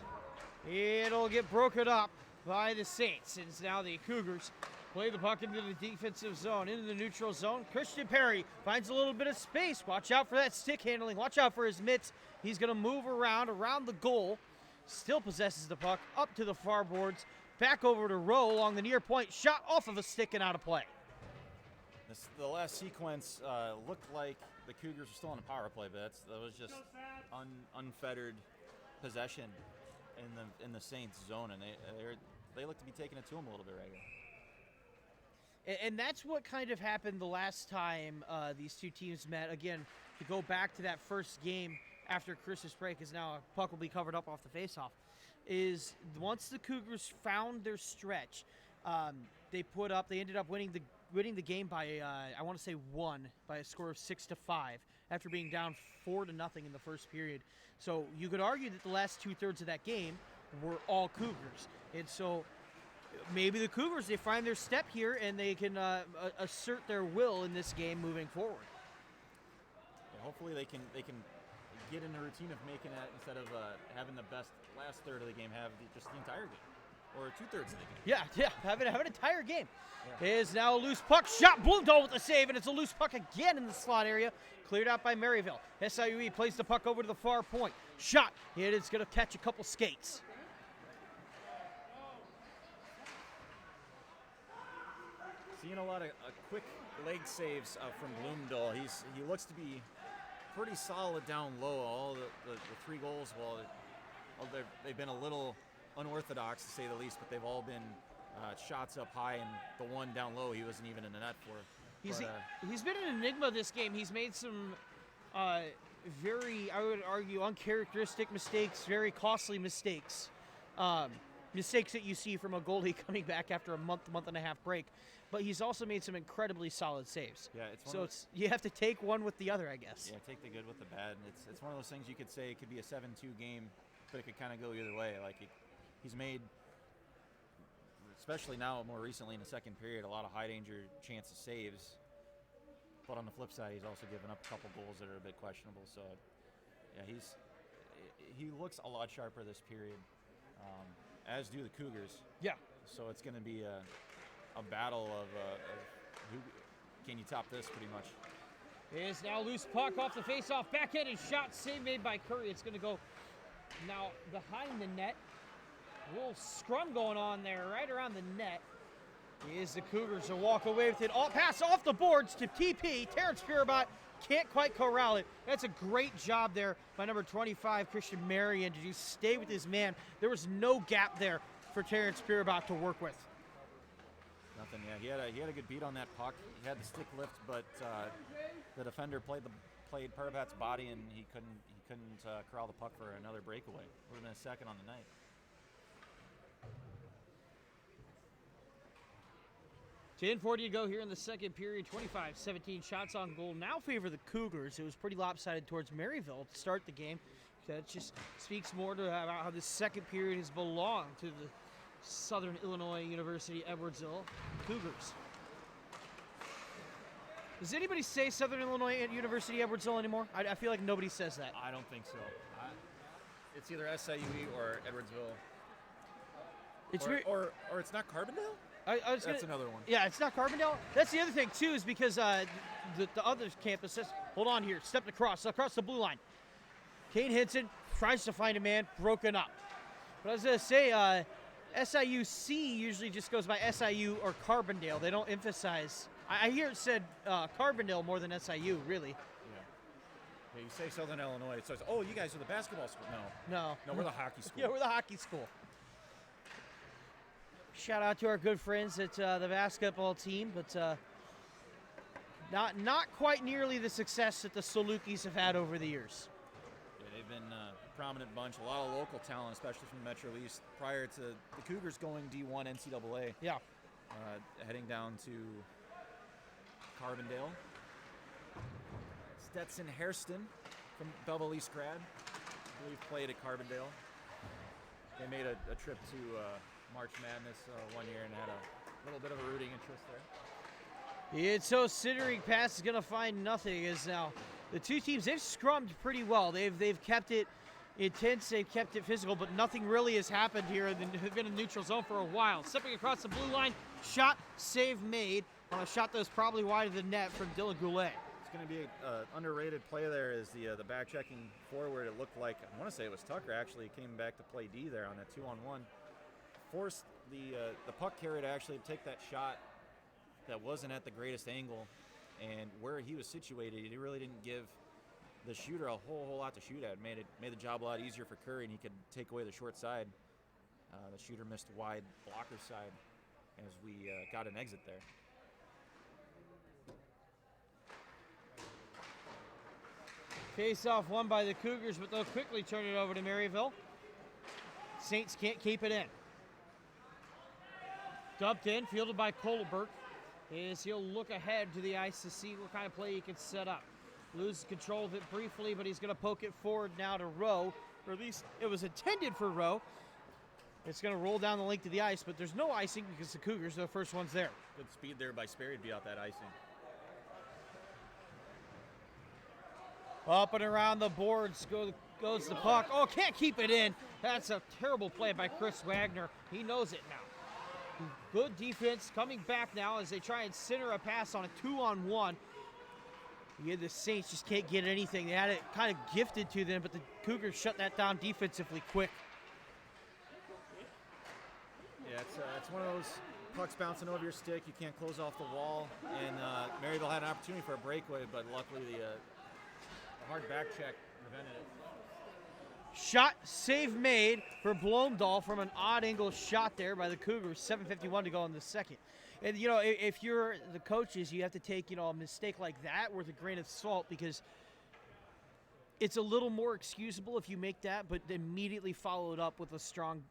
It'll get broken up by the Saints. And now the Cougars play the puck into the defensive zone, into the neutral zone. Christian Perry finds a little bit of space. Watch out for that stick handling. Watch out for his mitts. He's going to move around the goal. Still possesses the puck up to the far boards. Back over to Rowe along the near point. Shot off of a stick and out of play. The last sequence looked like the Cougars were still on a power play, but that was just unfettered possession in the Saints zone, and they look to be taking it to them a little bit right here. And that's what kind of happened the last time these two teams met. Again, to go back to that first game after Christmas break, is now a puck will be covered up off the faceoff, is once the Cougars found their stretch, they ended up winning the game by I want to say 1 by a score of 6-5 after being down 4-0 in the first period. So you could argue that the last 2/3 of that game were all Cougars, and so maybe the Cougars, they find their step here and they can assert their will in this game moving forward. hopefully they can get in the routine of making that instead of having the best last third of the game, have just the entire game. Or 2/3 of the game. Yeah, have an entire game. Yeah. It is now a loose puck. Shot, Blumendahl with the save, and it's a loose puck again in the slot area. Cleared out by Maryville. SIUE plays the puck over to the far point. Shot, it is going to catch a couple skates. Seeing a lot of quick leg saves from Blumendahl. He looks to be pretty solid down low. All the 3 goals, they've been a little unorthodox to say the least, but they've all been shots up high, and the one down low he wasn't even in the net for. He's been an enigma this game. He's made some very, I would argue, uncharacteristic mistakes, very costly mistakes. Mistakes that you see from a goalie coming back after a month and a half break. But he's also made some incredibly solid saves. Yeah, you have to take one with the other, I guess. Yeah, take the good with the bad. And it's one of those things you could say it could be a 7-2 game, but it could kind of go either way. Like he's made, especially now more recently in the second period, a lot of high danger chance of saves. But on the flip side, he's also given up a couple goals that are a bit questionable. So, yeah, he looks a lot sharper this period, as do the Cougars. Yeah. So it's going to be a battle of who can you top this, pretty much. It is now loose puck off the face-off, backhanded shot, save made by Curry. It's going to go now behind the net. A little scrum going on there, right around the net. Is the Cougars to walk away with it. All pass off the boards to TP. Terrence Furibot can't quite corral it. That's a great job there by number 25, Christian Marion, to just stay with his man. There was no gap there for Terrence Furibot to work with. Nothing. Yeah, he had a good beat on that puck. He had the stick lift, but the defender played Furibot's body, and he couldn't corral the puck for another breakaway. Would have been a second on the night. .10:40 to go here in the second period. 25-17 shots on goal now favor the Cougars. It was pretty lopsided towards Maryville to start the game. That just speaks more to how the second period has belonged to the Southern Illinois University Edwardsville Cougars. Does anybody say Southern Illinois University Edwardsville anymore? I feel like nobody says that. I don't think so. It's either SIUE or Edwardsville. It's or it's not Carbondale? That's another one. Yeah, it's not Carbondale. That's the other thing, too, is because the other campus says, hold on here, stepped across the blue line. Kane Hinson tries to find a man, broken up. But I was going to say, SIUC usually just goes by SIU or Carbondale. They don't emphasize. I hear it said Carbondale more than SIU, really. Yeah, you say Southern Illinois, so it's, oh, you guys are the basketball school. No, we're the hockey school. Yeah, we're the hockey school. Shout out to our good friends at the basketball team, but not quite nearly the success that the Salukis have had over the years. Yeah, they've been a prominent bunch, a lot of local talent, especially from the Metro East, prior to the Cougars going D1 NCAA. Yeah. Heading down to Carbondale. Stetson Hairston from Belleville East grad, I believe played at Carbondale. They made a trip to March Madness one year and had a little bit of a rooting interest there. It's so Sittering pass is going to find nothing as now the two teams, they've scrummed pretty well. They've kept it intense, they've kept it physical, but nothing really has happened here. They've been in the neutral zone for a while. Stepping across the blue line, shot, save made on a shot that was probably wide of the net from Dylan Goulet. It's going to be an underrated play there is the back checking forward. It looked like, I want to say it was Tucker actually came back to play D there on that 2-on-1. Forced the puck carrier to actually take that shot that wasn't at the greatest angle, and where he was situated, he really didn't give the shooter a whole lot to shoot at. Made the job a lot easier for Curry, and he could take away the short side. The shooter missed wide blocker side as we got an exit there. Face-off won by the Cougars, but they'll quickly turn it over to Maryville. Saints can't keep it in. Dumped in, fielded by Kohlberg. He'll look ahead to the ice to see what kind of play he can set up. Loses control of it briefly, but he's going to poke it forward now to Rowe, or at least it was intended for Rowe. It's going to roll down the length of the ice, but there's no icing because the Cougars are the first ones there. Good speed there by Sperry to beat out that icing. Up and around the boards goes the puck. Oh, can't keep it in. That's a terrible play by Chris Wagner. He knows it now. Good defense coming back now as they try and center a pass on a 2-on-1. Yeah, the Saints just can't get anything. They had it kind of gifted to them, but the Cougars shut that down defensively quick. Yeah, it's one of those pucks bouncing over your stick. You can't close off the wall. And Maryville had an opportunity for a breakaway, but luckily the hard back check prevented it. Shot save made for Blomdahl from an odd angle shot there by the Cougars. 7:51 to go in the second. And, you know, if you're the coaches, you have to take, you know, a mistake like that with a grain of salt, because it's a little more excusable if you make that, but immediately follow it up with a strong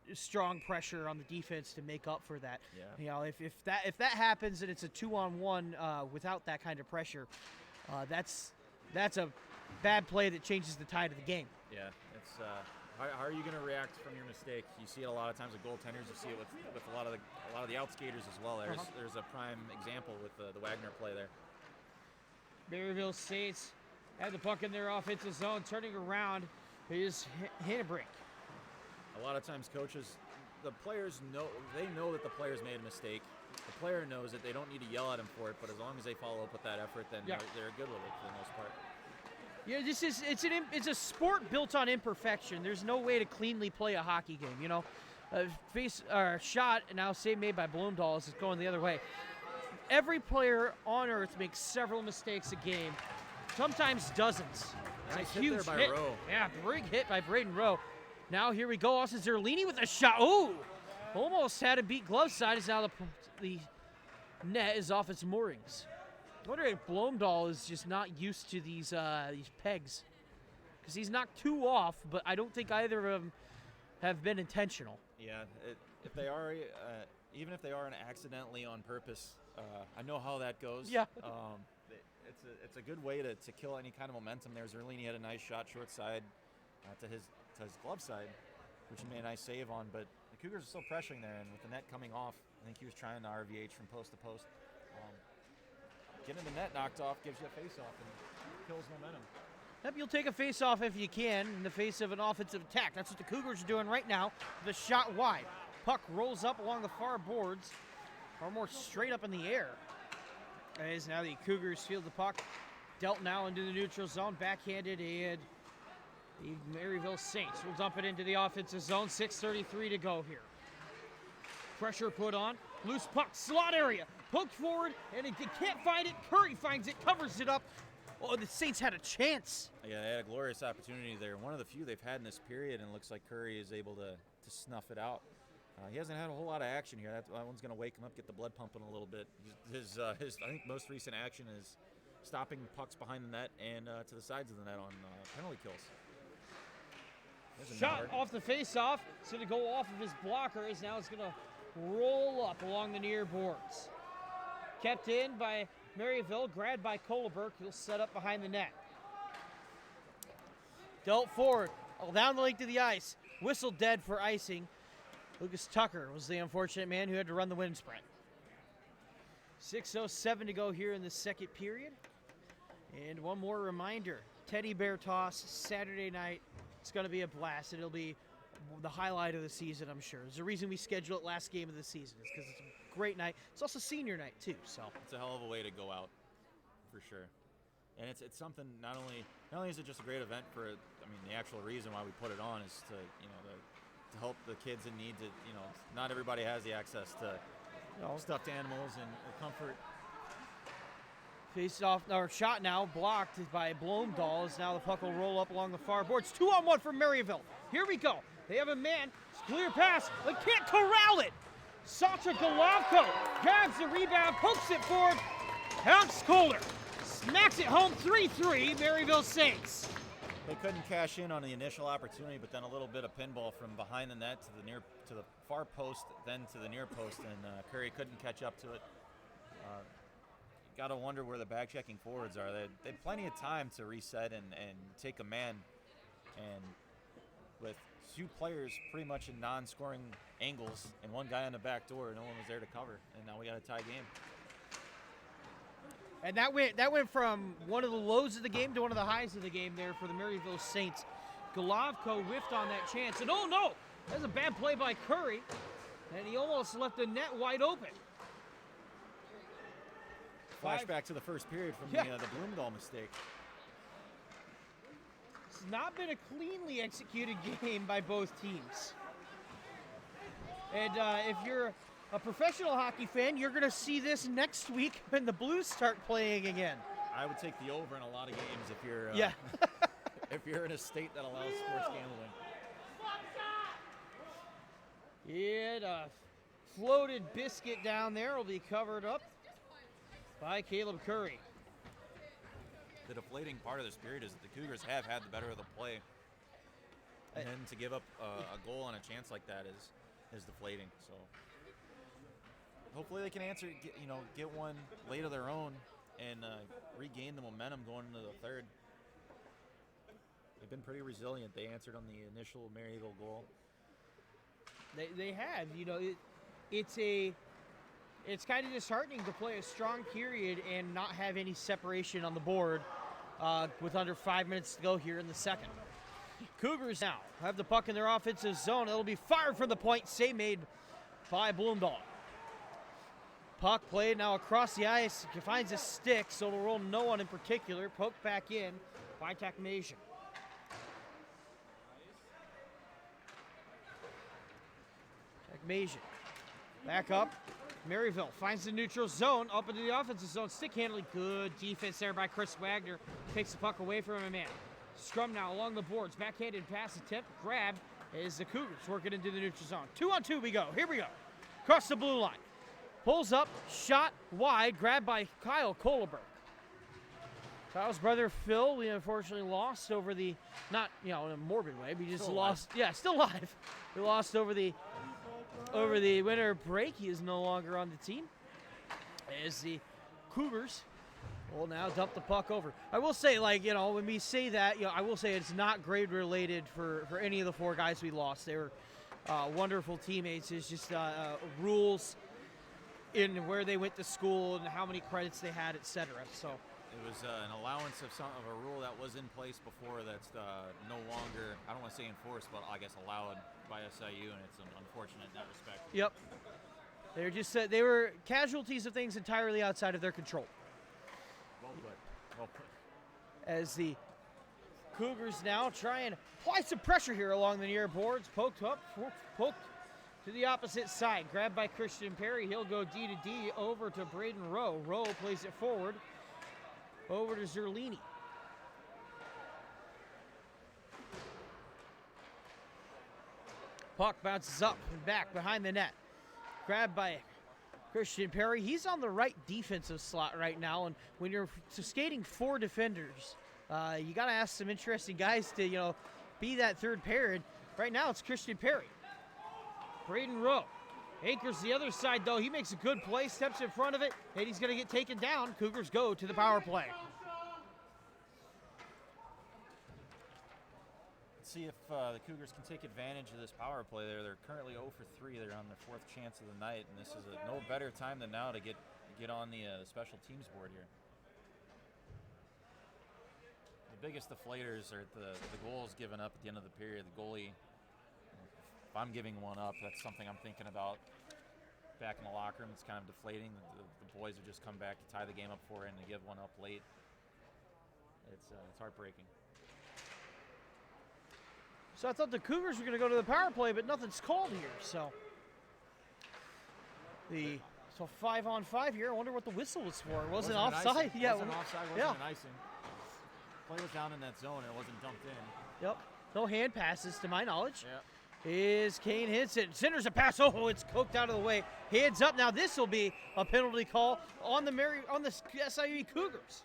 pressure on the defense to make up for that. Yeah. You know, if that happens and it's a 2-on-1 without that kind of pressure, that's a bad play that changes the tide of the game. Yeah, it's how are you going to react from your mistake? You see it a lot of times with goaltenders. You see it with a lot of the outskaters as well. There's a prime example with the Wagner play there. Maryville Saints had the puck in their offensive zone, turning around is Hinnebrink. A lot of times coaches, the players know that the players made a mistake. The player knows it. They don't need to yell at him for it, but as long as they follow up with that effort, then they're good with it for the most part. Yeah, it's a sport built on imperfection. There's no way to cleanly play a hockey game. You know, shot and now save made by Blomdahl is going the other way. Every player on earth makes several mistakes a game, sometimes dozens. It's a huge hit. Rowe. Yeah, big hit by Braden Rowe. Now here we go. Austin Zerlini with a shot. Oh, almost had it beat glove side. As now the net is off its moorings. I wonder if Blomdahl is just not used to these pegs, because he's knocked two off, but I don't think either of them have been intentional. Yeah, if they are, even if they aren't accidentally on purpose, I know how that goes. Yeah. It's a good way to kill any kind of momentum there. Zerlini had a nice shot short side to his glove side, which he made a nice save on, but the Cougars are still pressuring there, and with the net coming off, I think he was trying to RVH from post to post. Getting the net knocked off gives you a face-off and kills momentum. Yep, you'll take a face-off if you can in the face of an offensive attack. That's what the Cougars are doing right now. The shot wide. Puck rolls up along the far boards, or more straight up in the air. As now the Cougars field the puck. Dealt now into the neutral zone, backhanded, and the Maryville Saints will dump it into the offensive zone. 6:33 to go here. Pressure put on. Loose puck, slot area. Poked forward, and it can't find it. Curry finds it, covers it up. Oh, the Saints had a chance. Yeah, they had a glorious opportunity there. One of the few they've had in this period, and it looks like Curry is able to snuff it out. He hasn't had a whole lot of action here. That one's going to wake him up, get the blood pumping a little bit. His I think most recent action is stopping pucks behind the net and to the sides of the net on penalty kills. Shot off the face-off. It's going to go off of his blockers. Now it's going to roll up along the near boards. Kept in by Maryville, grabbed by Kohlberg. He'll set up behind the net. Dealt forward, down the length of the ice. Whistle dead for icing. Lucas Tucker was the unfortunate man who had to run the wind sprint. 6:07 to go here in the second period. And one more reminder, Teddy Bear Toss, Saturday night. It's going to be a blast. It'll be the highlight of the season, I'm sure. There's a reason we schedule it last game of the season. It's because it's a great night. It's also senior night, too. So it's a hell of a way to go out, for sure. And it's something, not only is it just a great event for, the actual reason why we put it on is to help the kids in need to, not everybody has the access to stuffed animals and comfort. Face off, or shot now, blocked by Blomdahl, as now the puck will roll up along the far boards. 2-on-1 for Maryville. Here we go. They have a man, clear pass, but can't corral it. Sasha Golovko grabs the rebound, pokes it forward. Alex Kohler smacks it home. 3-3, Maryville Saints. They couldn't cash in on the initial opportunity, but then a little bit of pinball from behind the net to the far post, then to the near post, and Curry couldn't catch up to it. Got to wonder where the back-checking forwards are. They had plenty of time to reset and take a man, and with two players pretty much in non-scoring angles and one guy on the back door, no one was there to cover, and now we got a tie game. And that went from one of the lows of the game to one of the highs of the game there for the Maryville Saints. Golovko whiffed on that chance. And oh no! That's a bad play by Curry. And he almost left the net wide open. Flashback to the first period from the Bloomdahl mistake. It's not been a cleanly executed game by both teams. And if you're a professional hockey fan, you're going to see this next week when the Blues start playing again. I would take the over in a lot of games if you're if you're in a state that allows sports gambling. Yeah, the floated biscuit down there will be covered up by Caleb Curry. The deflating part of this period is that the Cougars have had the better of the play. And then to give up a goal on a chance like that is deflating. So hopefully they can get one late of their own and regain the momentum going into the third. They've been pretty resilient. They answered on the initial Maryville goal. They have. It's kind of disheartening to play a strong period and not have any separation on the board with under 5 minutes to go here in the second. Cougars now have the puck in their offensive zone. It'll be fired from the point. Save made by Bloomdahl. Puck played now across the ice. He finds a stick, so it'll roll no one in particular. Poked back in by Takmasian. Takmasian back up. Maryville finds the neutral zone, up into the offensive zone. Stick handling, good defense there by Chris Wagner. Takes the puck away from a man. Scrum now along the boards. Backhanded pass attempt. Grab is the Cougars working into the neutral zone. 2-on-2 we go. Here we go. Across the blue line. Pulls up, shot wide, grabbed by Kyle Kohleberg. Kyle's brother Phil, we unfortunately lost over the, not in a morbid way, but he just lost. Yeah, still alive. We lost over the winter break. He is no longer on the team. As the Cougars will now dump the puck over. I will say, when we say that, I will say it's not grade related for any of the four guys we lost. They were wonderful teammates. It's just rules in where they went to school and how many credits they had, etc. So it was an allowance of a rule that was in place before that's no longer, I don't want to say enforced, but I guess allowed by SIU, and it's unfortunate in that respect. Yep. They're just they were casualties of things entirely outside of their control. Well put. As the Cougars now try and apply some pressure here along the near boards. Poked to the opposite side. Grabbed by Christian Perry. He'll go D to D over to Braden Rowe. Rowe plays it forward. Over to Zerlini. Puck bounces up and back behind the net. Grabbed by Christian Perry. He's on the right defensive slot right now, and when you're skating four defenders, you got to ask some interesting guys to, be that third pair. And right now it's Christian Perry. Braden Rowe anchors the other side, though. He makes a good play, steps in front of it, and he's going to get taken down. Cougars go to the power play. Let's see if the Cougars can take advantage of this power play there. They're currently 0 for 3. They're on their fourth chance of the night, and this is no better time than now to get on the special teams board here. The biggest deflators are the goals given up at the end of the period. The goalie, if I'm giving one up, that's something I'm thinking about back in the locker room. It's kind of deflating. The boys have just come back to tie the game up for it, and to give one up late, it's heartbreaking. So I thought the Cougars were going to go to the power play, but nothing's called here. So 5-on-5 here. I wonder what the whistle was for. It wasn't offside. Yeah, it wasn't offside. Wasn't an icing. Play was down in that zone, and it wasn't dumped in. Yep. No hand passes to my knowledge. Yep. Is Kane Hinson. Centers a pass. Oh, it's coked out of the way. Hands up. Now this will be a penalty call on the SIUE Cougars.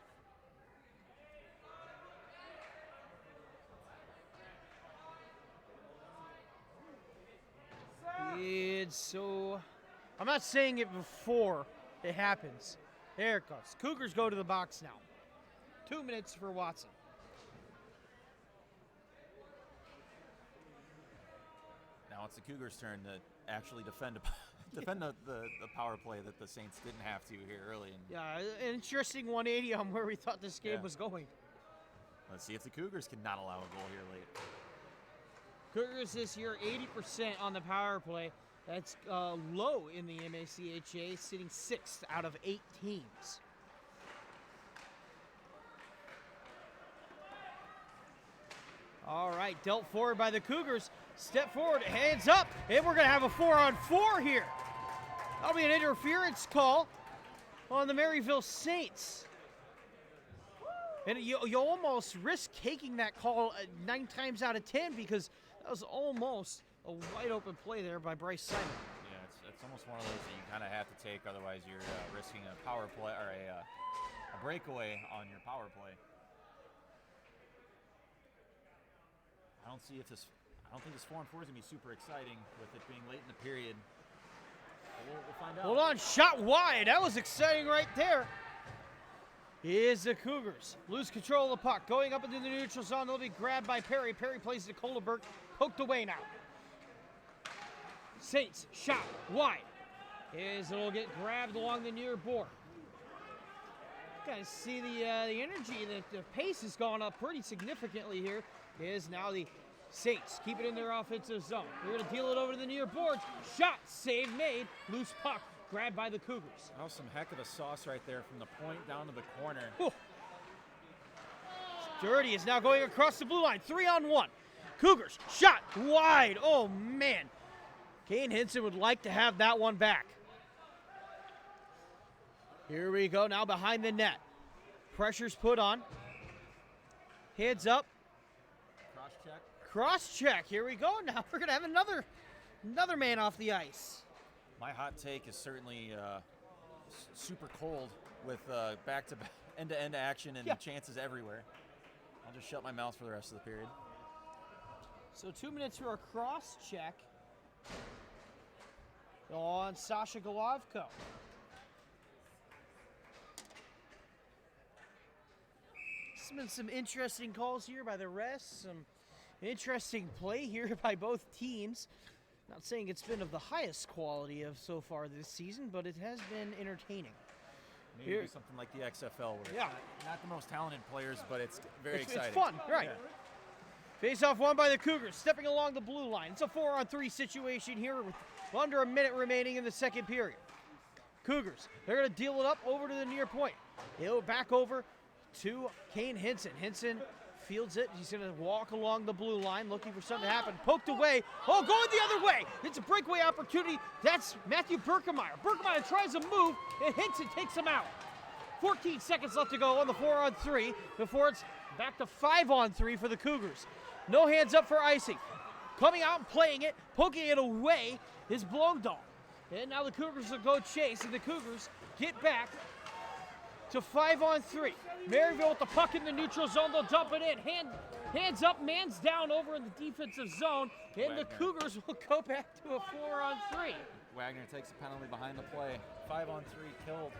I'm not saying it before it happens. There it goes. Cougars go to the box now. 2 minutes for Watson. Now it's the Cougars' turn to actually defend defend the power play that the Saints didn't have to here early. And Yeah, an interesting 180 on where we thought this game was going. let's see if the Cougars can not allow a goal here late. Cougars this year 80% on the power play. That's low in the MACHA, sitting 6th out of 8 teams. All right, dealt forward by the Cougars. Step forward, hands up, and we're going to have a 4-on-4 here. That'll be an interference call on the Maryville Saints. And you almost risk taking that call 9 times out of 10 because that was almost a wide open play there by Bryce Simon. Yeah, it's almost one of those that you kind of have to take, otherwise you're risking a power play or a breakaway on your power play. I don't think this 4-on-4 is gonna be super exciting with it being late in the period. But we'll find out. Hold on, shot wide. That was exciting right there. Here's the Cougars. Lose control of the puck. Going up into the neutral zone. They'll be grabbed by Perry. Perry plays to Kohleberg. Poked away now. Saints, shot wide. It'll get grabbed along the near board. You guys see the energy, the pace has gone up pretty significantly here. Is now the Saints keep it in their offensive zone. They're going to deal it over to the near boards. Shot, save made, loose puck, grabbed by the Cougars. That was some heck of a sauce right there from the point down to the corner. Whew. Dirty is now going across the blue line, 3-on-1. Cougars, shot wide. Oh, man. Kane Hinson would like to have that one back. Here we go, now behind the net. Pressure's put on. Heads up. Cross check. Here we go. Now we're going to have another man off the ice. My hot take is certainly super cold with back-to-back end-to-end action and chances everywhere. I'll just shut my mouth for the rest of the period. So 2 minutes for a cross check on Sasha Golovko. There's been some interesting calls here by the refs, some interesting play here by both teams. Not saying it's been of the highest quality of so far this season, but it has been entertaining. Maybe do something like the XFL, where it's not the most talented players, but it's very exciting. It's fun, right? Yeah. Face-off won by the Cougars, stepping along the blue line. It's a 4-on-3 situation here with under a minute remaining in the second period. Cougars, they're going to deal it up over to the near point. They'll back over to Kane Hinson. Hinson fields it. He's going to walk along the blue line, looking for something to happen. Poked away. Oh, going the other way. It's a breakaway opportunity. That's Matthew Berkemeyer. Berkemeyer tries to move, and Hinson takes him out. 14 seconds left to go on the 4-on-3 before it's back to 5-on-3 for the Cougars. No hands up for icing. Coming out and playing it, poking it away is Blomdahl. And now the Cougars will go chase, and the Cougars get back to 5-on-3. Maryville with the puck in the neutral zone. They'll dump it in. Hands up, man's down over in the defensive zone. And the Cougars will go back to a 4-on-3. Wagner takes a penalty behind the play. 5-on-3 killed.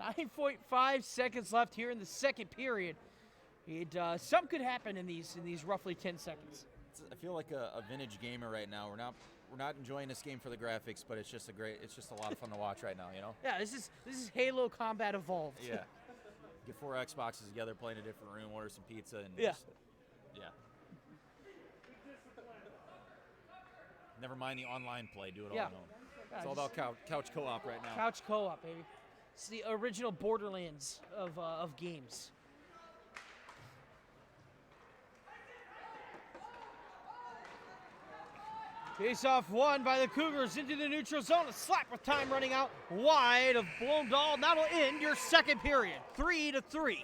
9.5 seconds left here in the second period. Some could happen in these roughly 10 seconds. I feel like a vintage gamer right now. We're not enjoying this game for the graphics, but it's just a lot of fun to watch right now, you know? Yeah, this is Halo Combat Evolved. Yeah. Get 4 Xboxes together, play in a different room, order some pizza, and never mind the online play, do it all at home. It's all about couch co-op right now. Couch co-op, baby. It's the original Borderlands of games. Face-off won by the Cougars into the neutral zone. A slap with time running out wide of Blomdahl. That'll end your second period, 3-3.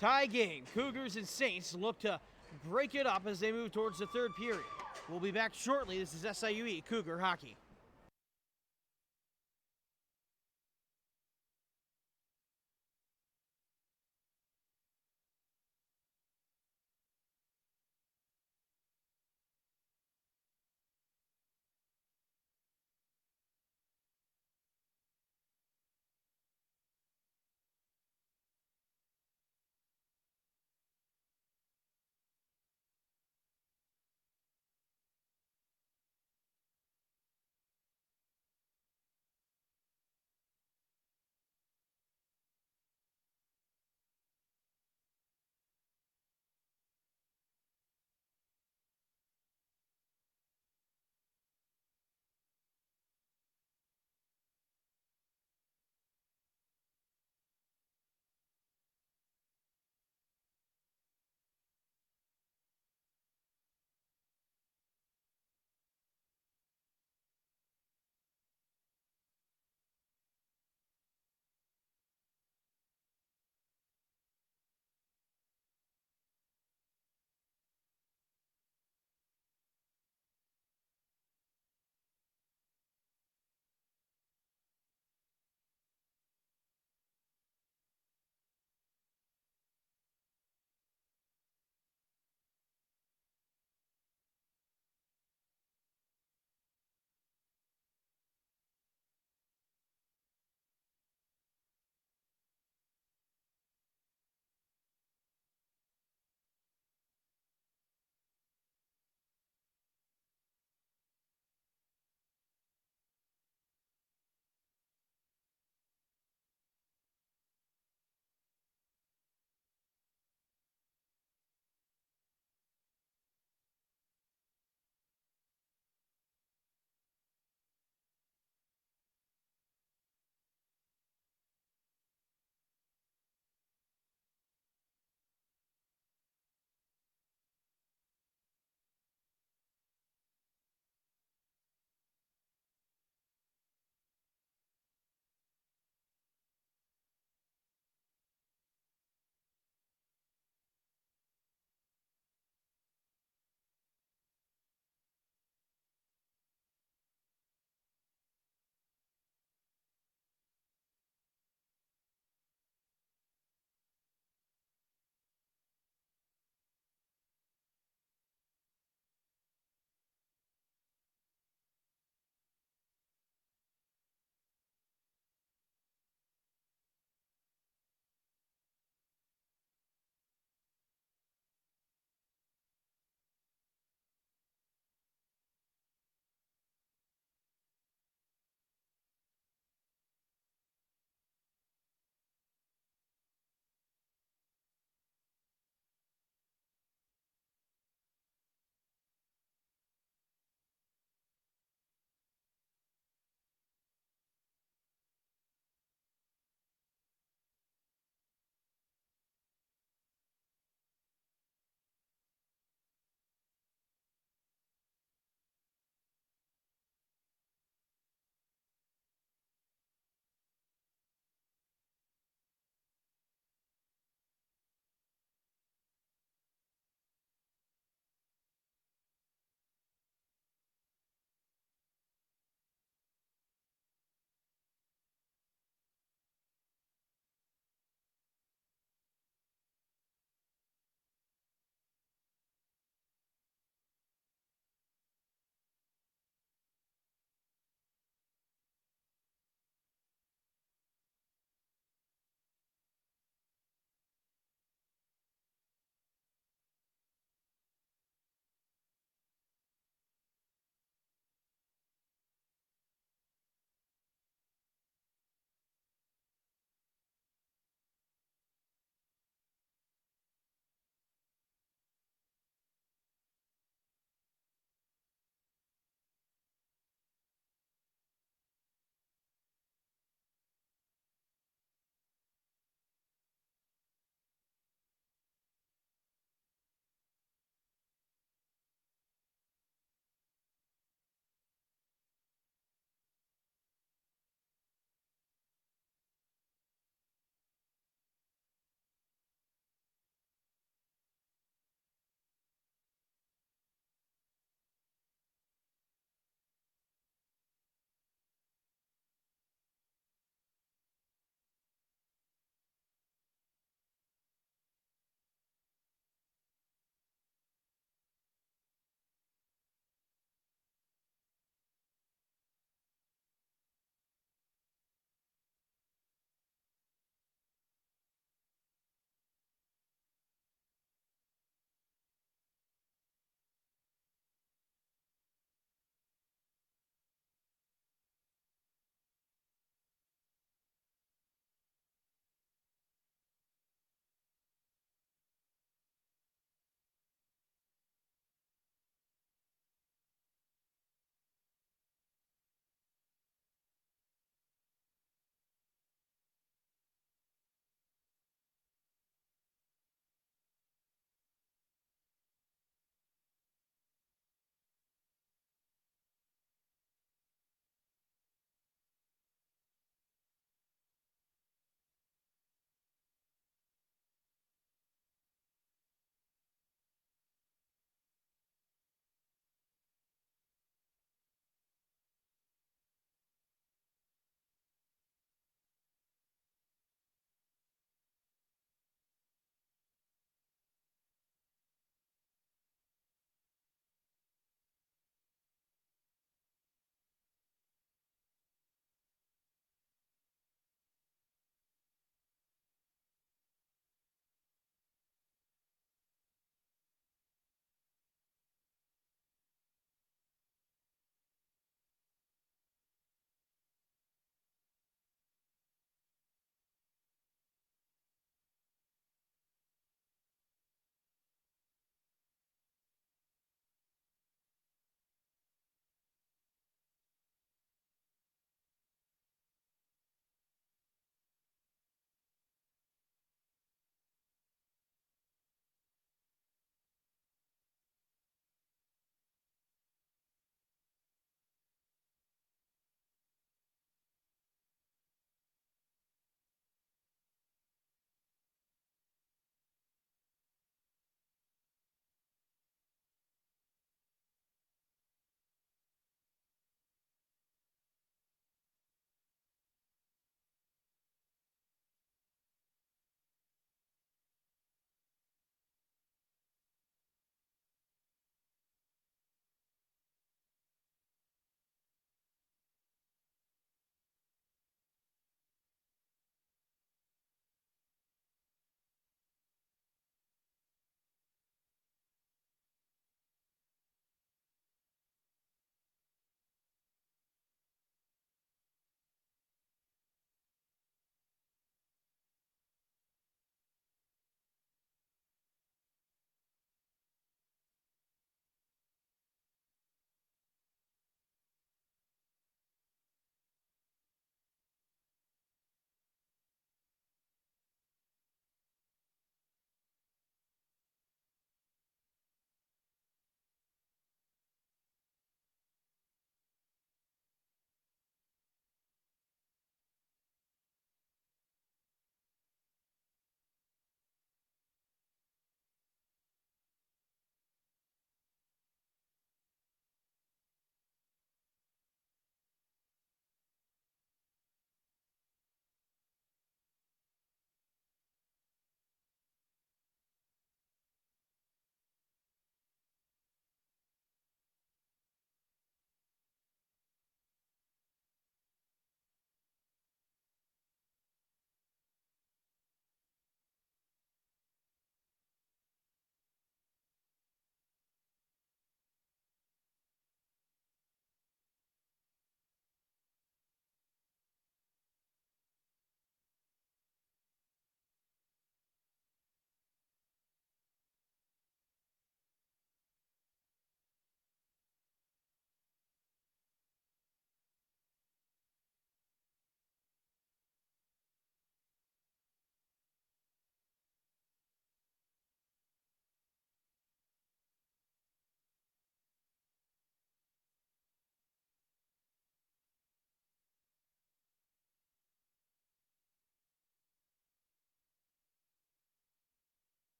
Tie game. Cougars and Saints look to break it up as they move towards the third period. We'll be back shortly. This is SIUE Cougar Hockey.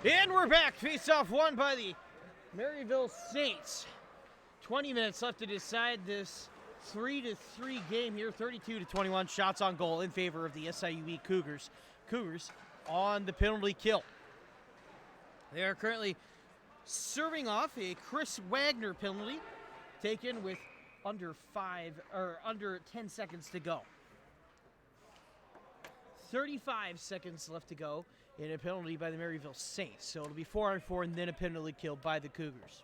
And we're back. Face-off won by the Maryville Saints. 20 minutes left to decide this 3-3 game here. 32-21 shots on goal in favor of the SIUE Cougars. Cougars on the penalty kill. They are currently serving off a Chris Wagner penalty taken with under 10 seconds to go. 35 seconds left to go in a penalty by the Maryville Saints. So it'll be 4-on-4 and then a penalty kill by the Cougars.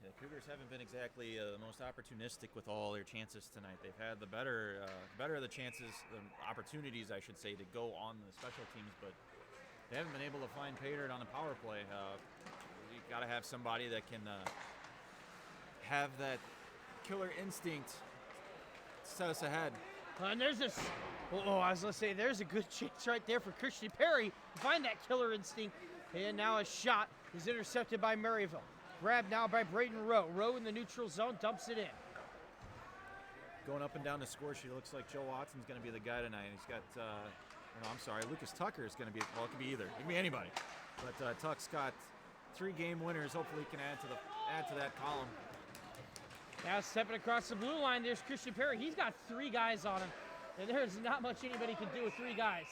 The Cougars haven't been exactly the most opportunistic with all their chances tonight. They've had the better of the chances, the opportunities, I should say, to go on the special teams, but they haven't been able to find pay dirt on the power play. You got to have somebody that can have that killer instinct set us ahead. And there's this. I was gonna say there's a good chance right there for Christian Perry to find that killer instinct. And now a shot is intercepted by Maryville. Grabbed now by Braden Rowe. Rowe in the neutral zone, dumps it in. Going up and down the score sheet, looks like Joe Watson's going to be the guy tonight. He's got, Lucas Tucker is going to be, well, it could be either. It could be anybody. But Tuck's got 3 game winners. Hopefully he can add to that column. Now stepping across the blue line, there's Christian Perry. He's got 3 guys on him. And there's not much anybody can do with 3 guys.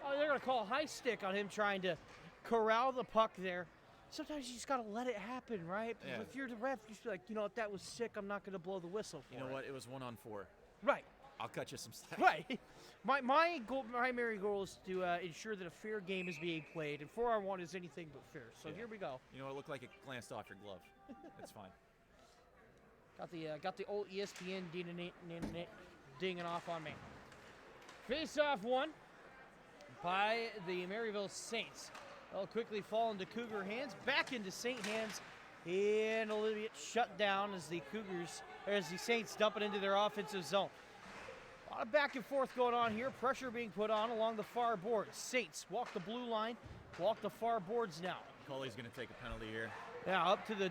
Oh, they're going to call a high stick on him trying to corral the puck there. Sometimes you just got to let it happen, right? Yeah. If you're the ref, you just be like, you know what, that was sick. I'm not going to blow the whistle for it. You know what? It was 1-on-4. Right. I'll cut you some slack. Right. My primary goal is to ensure that a fair game is being played, and 4-on-1 is anything but fair. So Here we go. You know, it looked like it glanced off your glove. It's fine. Got the old ESPN dinging off on me. Face-off won by the Maryville Saints. They'll quickly fall into Cougar hands, back into Saint hands, and a little bit shut down as the Saints dump it into their offensive zone. A lot of back and forth going on here. Pressure being put on along the far boards. Saints walk the blue line, walk the far boards now. Coley's going to take a penalty here. Now up to the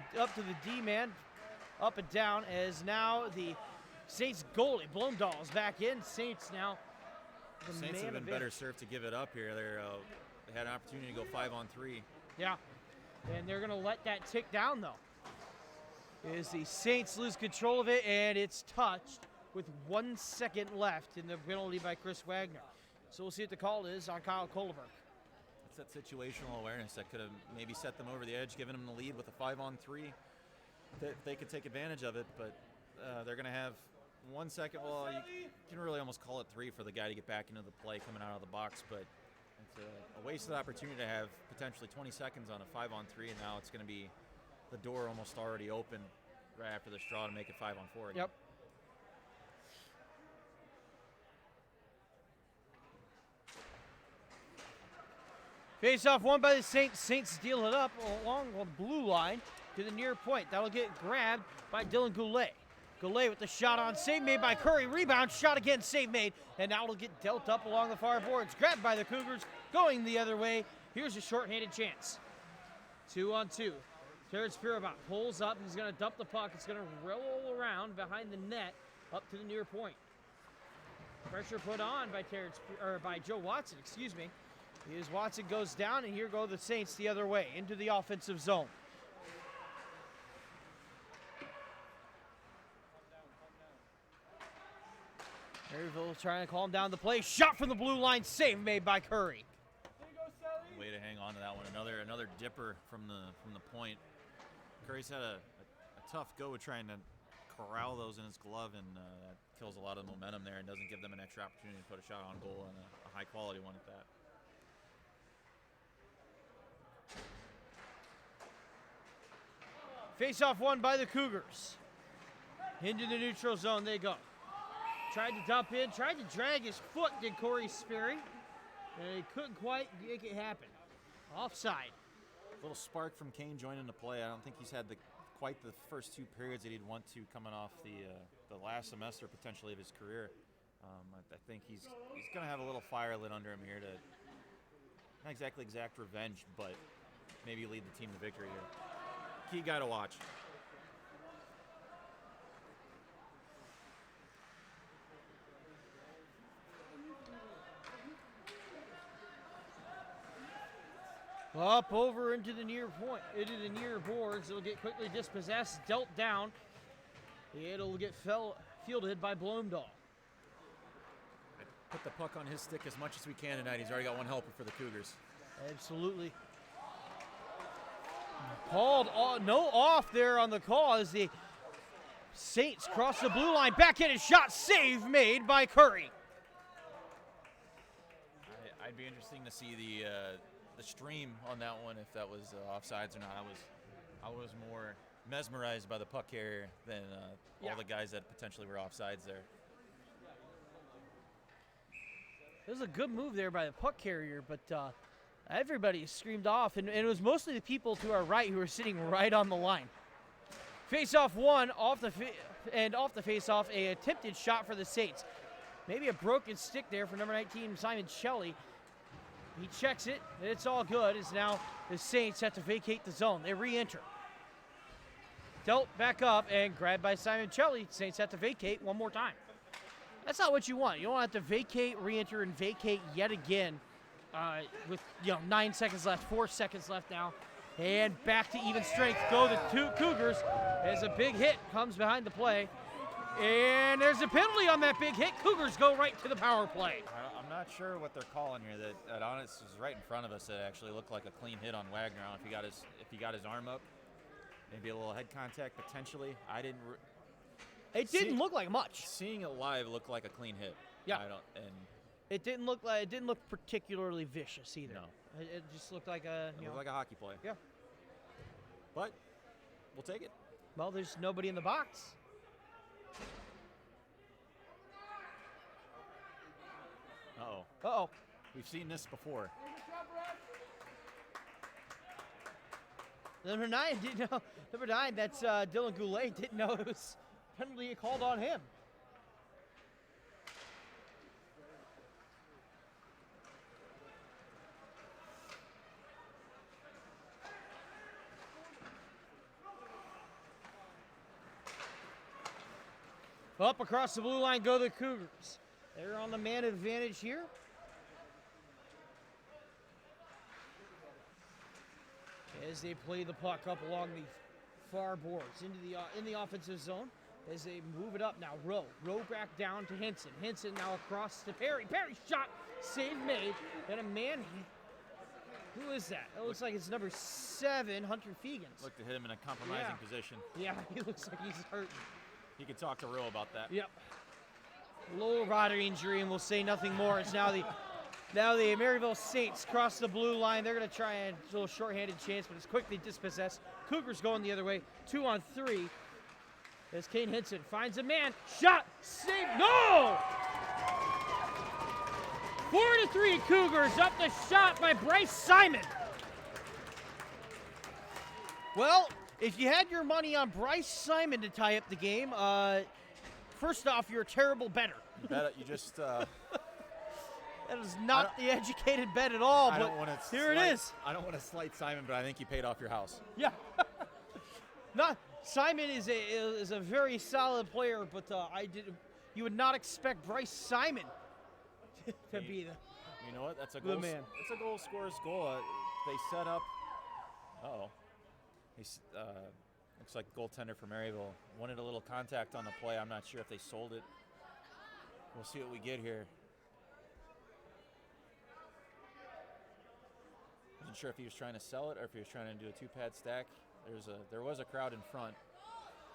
D-man, up and down, as now the Saints goalie Blomdahl's back in. Saints now. The Saints have been better served to give it up here. They had an opportunity to go 5-on-3. Yeah, and they're going to let that tick down, though. As the Saints lose control of it, and it's touched with 1 second left in the penalty by Chris Wagner. So we'll see what the call is on Kyle Kohlberg. It's that situational awareness that could have maybe set them over the edge, given them the lead with a 5-on-3. They could take advantage of it, but they're going to have 1 second. Well, you can really almost call it 3 for the guy to get back into the play coming out of the box, but it's a wasted opportunity to have potentially 20 seconds on a 5-on-3, and now it's going to be the door almost already open right after the straw to make it 5-on-4 again. Yep. Face-off won by the Saints. Saints steal it up along the blue line to the near point. That'll get grabbed by Dylan Goulet. Goulet with the shot on, save made by Curry. Rebound, shot again, save made. And now it'll get dealt up along the far boards. Grabbed by the Cougars, going the other way. Here's a shorthanded chance. 2-on-2. Terrence Pirabot pulls up. He's going to dump the puck. It's going to roll around behind the net up to the near point. Pressure put on by Joe Watson, excuse me. As Watson goes down, and here go the Saints the other way into the offensive zone. Maryville trying to calm down the play. Shot from the blue line, save made by Curry. Way to hang on to that one. Another dipper from the point. Curry's had a tough go with trying to corral those in his glove, and that kills a lot of the momentum there and doesn't give them an extra opportunity to put a shot on goal, and a high quality one at that. Face-off won by the Cougars. Into the neutral zone they go. Tried to dump in, tried to drag his foot, did Corey Sperry. And he couldn't quite make it happen. Offside. A little spark from Kane joining the play. I don't think he's had quite the first 2 periods that he'd want to coming off the last semester potentially of his career. I think he's going to have a little fire lit under him here to not exactly exact revenge, but maybe lead the team to victory here. Key guy to watch. Up over into the near point, into the near boards. It'll get quickly dispossessed, dealt down. It'll get fielded by Blomdahl. Put the puck on his stick as much as we can tonight. He's already got one helper for the Cougars. Absolutely. Called no off there on the call as the Saints cross the blue line. Backhanded shot, save made by Curry. I'd be interesting to see the stream on that one, if that was offsides or not. I was more mesmerized by the puck carrier than all the guys that potentially were offsides there. It was a good move there by the puck carrier, but everybody screamed off, and it was mostly the people to our right who were sitting right on the line. Face-off one, off the face-off, a attempted shot for the Saints. Maybe a broken stick there for number 19, Simon Shelley. He checks it, and it's all good, as now the Saints have to vacate the zone. They re-enter. Dealt back up and grabbed by Simon Shelley. Saints have to vacate one more time. That's not what you want. You don't have to vacate, re-enter, and vacate yet again with 9 seconds left, 4 seconds left now. And back to even strength go the two Cougars as a big hit comes behind the play. And there's a penalty on that big hit. Cougars go right to the power play. I'm not sure what they're calling here. That honest was right in front of us. It actually looked like a clean hit on Wagner. I don't know if he got his arm up. Maybe a little head contact potentially. It didn't look like much. Seeing it live looked like a clean hit. Yeah. It didn't look particularly vicious either. No. It just looked like a looked like a hockey play. Yeah. But we'll take it. Well, there's nobody in the box. Uh-oh. We've seen this before. Number 9 didn't know. Number 9, that's Dylan Goulet, didn't know it was penalty called on him. Up across the blue line go the Cougars. They're on the man advantage here. As they play the puck up along the far boards in the offensive zone. As they move it up now, Rowe back down to Henson. Henson now across to Perry. Perry shot, save made, and a man. Who is that? It looks like it's number 7, Hunter Fegans. Looked to hit him in a compromising position. Yeah, he looks like he's hurting. You can talk to Rowe about that. Yep. Lower body injury, and we'll say nothing more. It's now the Maryville Saints cross the blue line. They're going to try a little shorthanded chance, but it's quickly dispossessed. Cougars going the other way, 2-on-3. As Kane Henson finds a man, shot, save, no! 4-3 Cougars, up the shot by Bryce Simon. Well, if you had your money on Bryce Simon to tie up the game, first off, you're a terrible bettor. You just... That is not the educated bet at all, but here it is. I don't want to slight Simon, but I think you paid off your house. Yeah. Simon is a very solid player, but you would not expect Bryce Simon to be the. You know what? That's a goal. Man. It's a goal scorer's goal. They set up. Looks like the goaltender for Maryville wanted a little contact on the play. I'm not sure if they sold it. We'll see what we get here. Wasn't sure if he was trying to sell it or if he was trying to do a 2-pad stack. There was a crowd in front.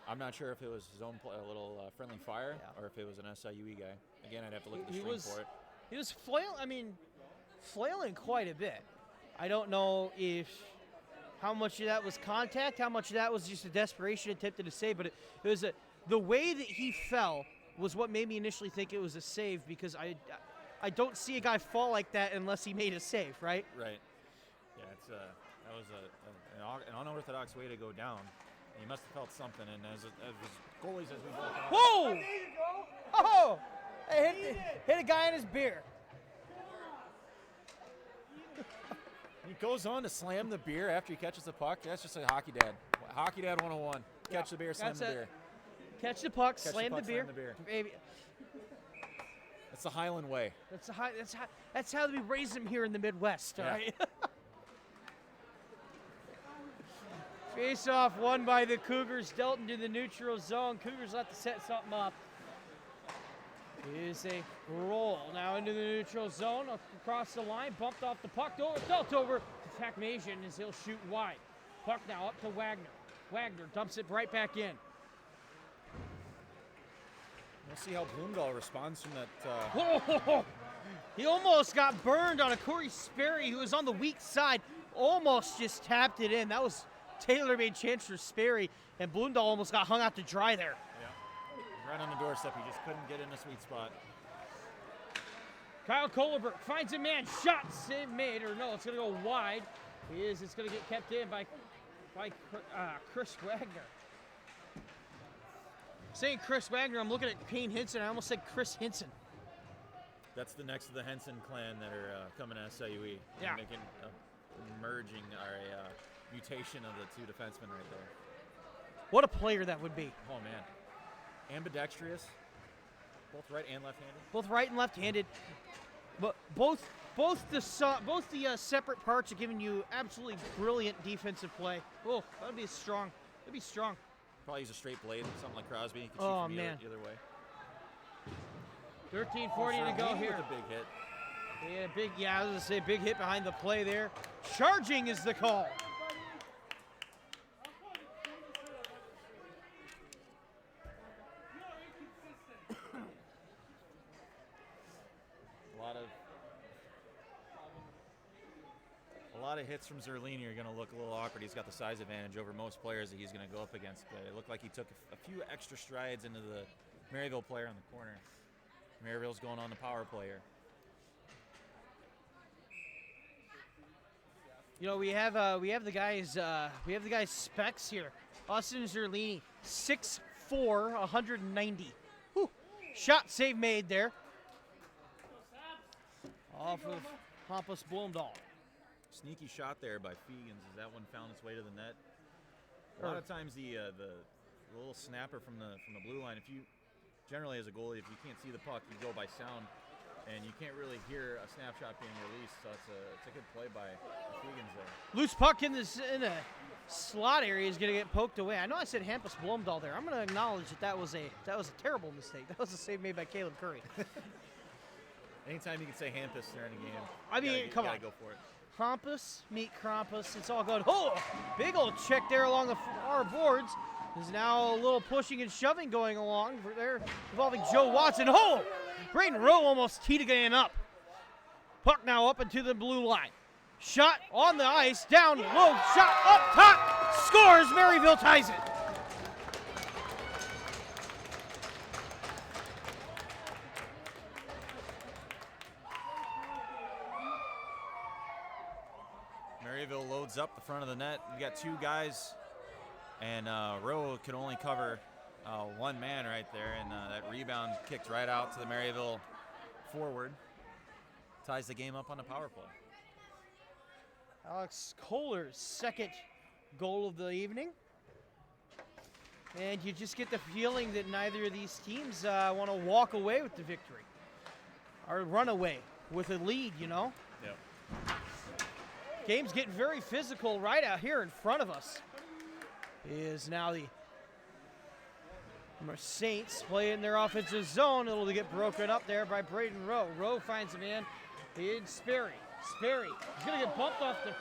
I'm not sure if it was his own play, a little friendly fire, or if it was an SIUE guy. Again, I'd have to look at the stream for it. He was flailing quite a bit. I don't know how much of that was contact, how much of that was just a desperation attempted to save, but it was the way that he fell was what made me initially think it was a save, because I don't see a guy fall like that unless he made a save, right? Right. Yeah, that was an unorthodox way to go down. He must have felt something, and as goalies, as we both know. Whoa! Oh! Hit a guy in his beer. He goes on to slam the beer after he catches the puck. That's just a hockey dad. Hockey dad 101. Catch the beer, slam the beer. Catch the puck, slam the beer. Baby. That's the Highland way. That's how we raise them here in the Midwest, all right? Face-off won by the Cougars. Dealt into the neutral zone. Cougars have to set something up. Is a roll now into the neutral zone, across the line, bumped off the puck, dealt over to Takmajian as he'll shoot wide. Puck now up to Wagner. Wagner dumps it right back in. We'll see how Bloomdahl responds from that. He almost got burned on a Corey Sperry who was on the weak side. Almost just tapped it in. That was tailor-made chance for Sperry, and Bloomdahl almost got hung out to dry there. Right on the doorstep, he just couldn't get in a sweet spot. Kyle Kohlerberg finds a man, shot, save made, or no, it's going to go wide. It's going to get kept in by Chris Wagner. Saying Chris Wagner, I'm looking at Kane Hinson. I almost said Chris Hinson. That's the next of the Henson clan that are coming to SIUE. Yeah. Making a merging or a mutation of the two defensemen right there. What a player that would be. Oh, man. Ambidextrous, both right and left-handed. Both right and left-handed, but both the separate parts are giving you absolutely brilliant defensive play. Oh, that'd be strong. That'd be strong. Probably use a straight blade, something like Crosby. He could Oh, shoot from man. Either way. 13:40 to go here. With a big hit. I was gonna say big hit behind the play there. Charging is the call. A lot of hits from Zerlini are going to look a little awkward. He's got the size advantage over most players that he's going to go up against. But it looked like he took a few extra strides into the Maryville player in the corner. Maryville's going on the power player. You know, we have the guys specs here. Austin Zerlini, 6'4", 190. Whew. Shot save made there. Off of Hampus Bloomdahl. Sneaky shot there by Fegans as that one found its way to the net. A lot of times the little snapper from the blue line, if you generally as a goalie, if you can't see the puck, you go by sound, and you can't really hear a snapshot being released. So it's a good play by Fegans there. Loose puck in the slot area is going to get poked away. I know I said Hampus Bloomdahl there. I'm going to acknowledge that was a terrible mistake. That was a save made by Caleb Curry. Anytime you can say Hampus during a game, I mean, come on. You gotta go for it. Krampus, meet Krampus. It's all good. Oh, big old check there along the far boards. There's now a little pushing and shoving going along there involving Joe Watson. Oh, Braden Rowe almost teed a game up. Puck now up into the blue line. Shot on the ice, down low, shot up top, scores, Maryville ties it. Maryville loads up the front of the net. You got two guys, and Rowe could only cover one man right there, and that rebound kicked right out to the Maryville forward. Ties the game up on a power play. Alex Kohler's second goal of the evening. And you just get the feeling that neither of these teams want to walk away with the victory or run away with a lead, you know? Yep. Game's getting very physical right out here in front of us. Is now the Saints playing their offensive zone. It'll get broken up there by Braden Rowe. Rowe finds a man in Sperry. Sperry is going to get bumped off the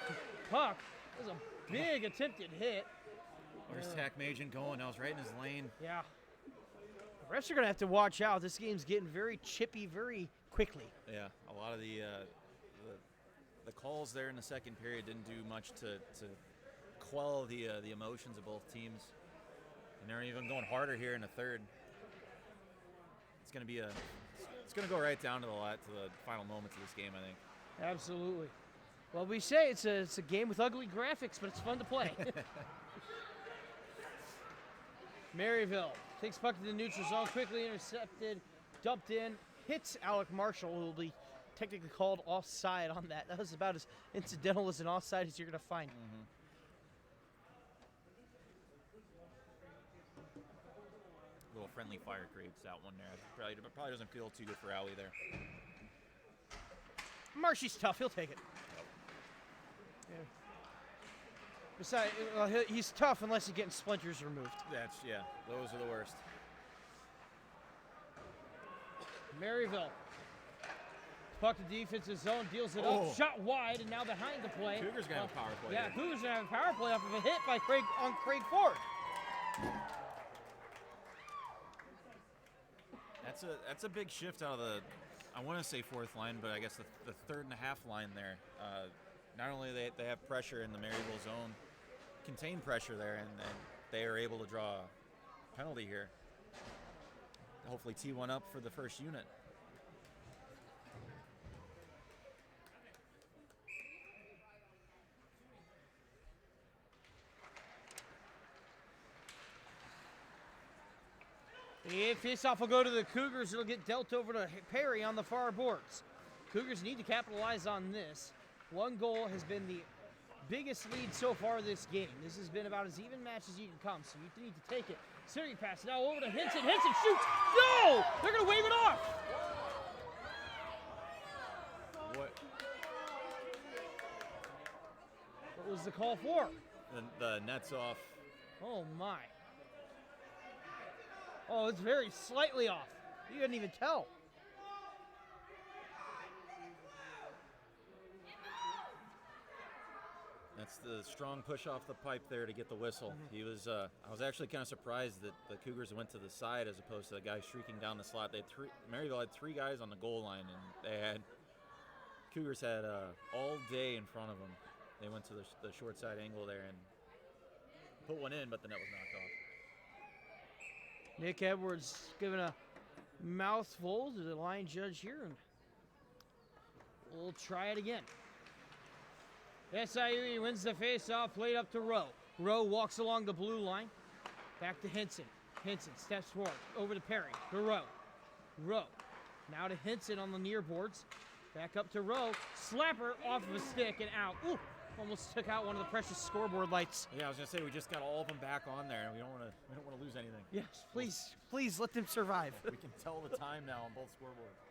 puck. That was a big attempted hit. Where's Takmajian going? That was right in his lane. Yeah. The refs are going to have to watch out. This game's getting very chippy very quickly. Yeah, a lot of the calls there in the second period didn't do much to quell the emotions of both teams. And they're even going harder here in the third. It's going to go right down to the final moments of this game, I think. Absolutely. Well, we say it's a game with ugly graphics, but it's fun to play. Maryville takes puck to the neutral zone, quickly intercepted, dumped in, hits Alec Marshall, who will be technically called offside on that. That was about as incidental as an offside as you're going to find. Mm-hmm. Little friendly fire creates that one there. Probably doesn't feel too good for Allie there. Marshy's tough. He'll take it. Yeah. Besides, he's tough unless he's getting splinters removed. Yeah, those are the worst. Maryville. Puck to defensive zone, deals it up, shot wide, and now behind the play. Cougars gonna have a power play. Yeah, here. Cougars gonna have a power play off of a hit by Craig Ford. That's a big shift out of the, I want to say fourth line, but I guess the third and a half line there. Not only they have pressure in the Maryville zone, contained pressure there, and they are able to draw a penalty here. Hopefully tee one up for the first unit. The face-off will go to the Cougars. It'll get dealt over to Perry on the far boards. Cougars need to capitalize on this. One goal has been the biggest lead so far this game. This has been about as even match as you can come, so you need to take it. Siri pass now over to Henson. Henson shoots. No! They're going to wave it off. What was the call for? The net's off. Oh, my. Oh, it's very slightly off. You couldn't even tell. That's the strong push off the pipe there to get the whistle. He was. I was actually kind of surprised that the Cougars went to the side as opposed to the guy streaking down the slot. Maryville had 3 guys on the goal line, and Cougars had all day in front of them. They went to the short side angle there and put one in, but the net was knocked off. Nick Edwards giving a mouthful to the line judge here, and we'll try it again. SIUE wins the face-off, played up to Rowe. Rowe walks along the blue line, back to Henson. Henson steps forward, over to Perry, to Rowe. Rowe, now to Henson on the near boards, back up to Rowe. Slapper off of a stick and out. Ooh, almost took out one of the precious scoreboard lights. Yeah, I was gonna say we just got all of them back on there, and we don't want to lose anything. Yes, please let them survive. We can tell the time now on both scoreboards.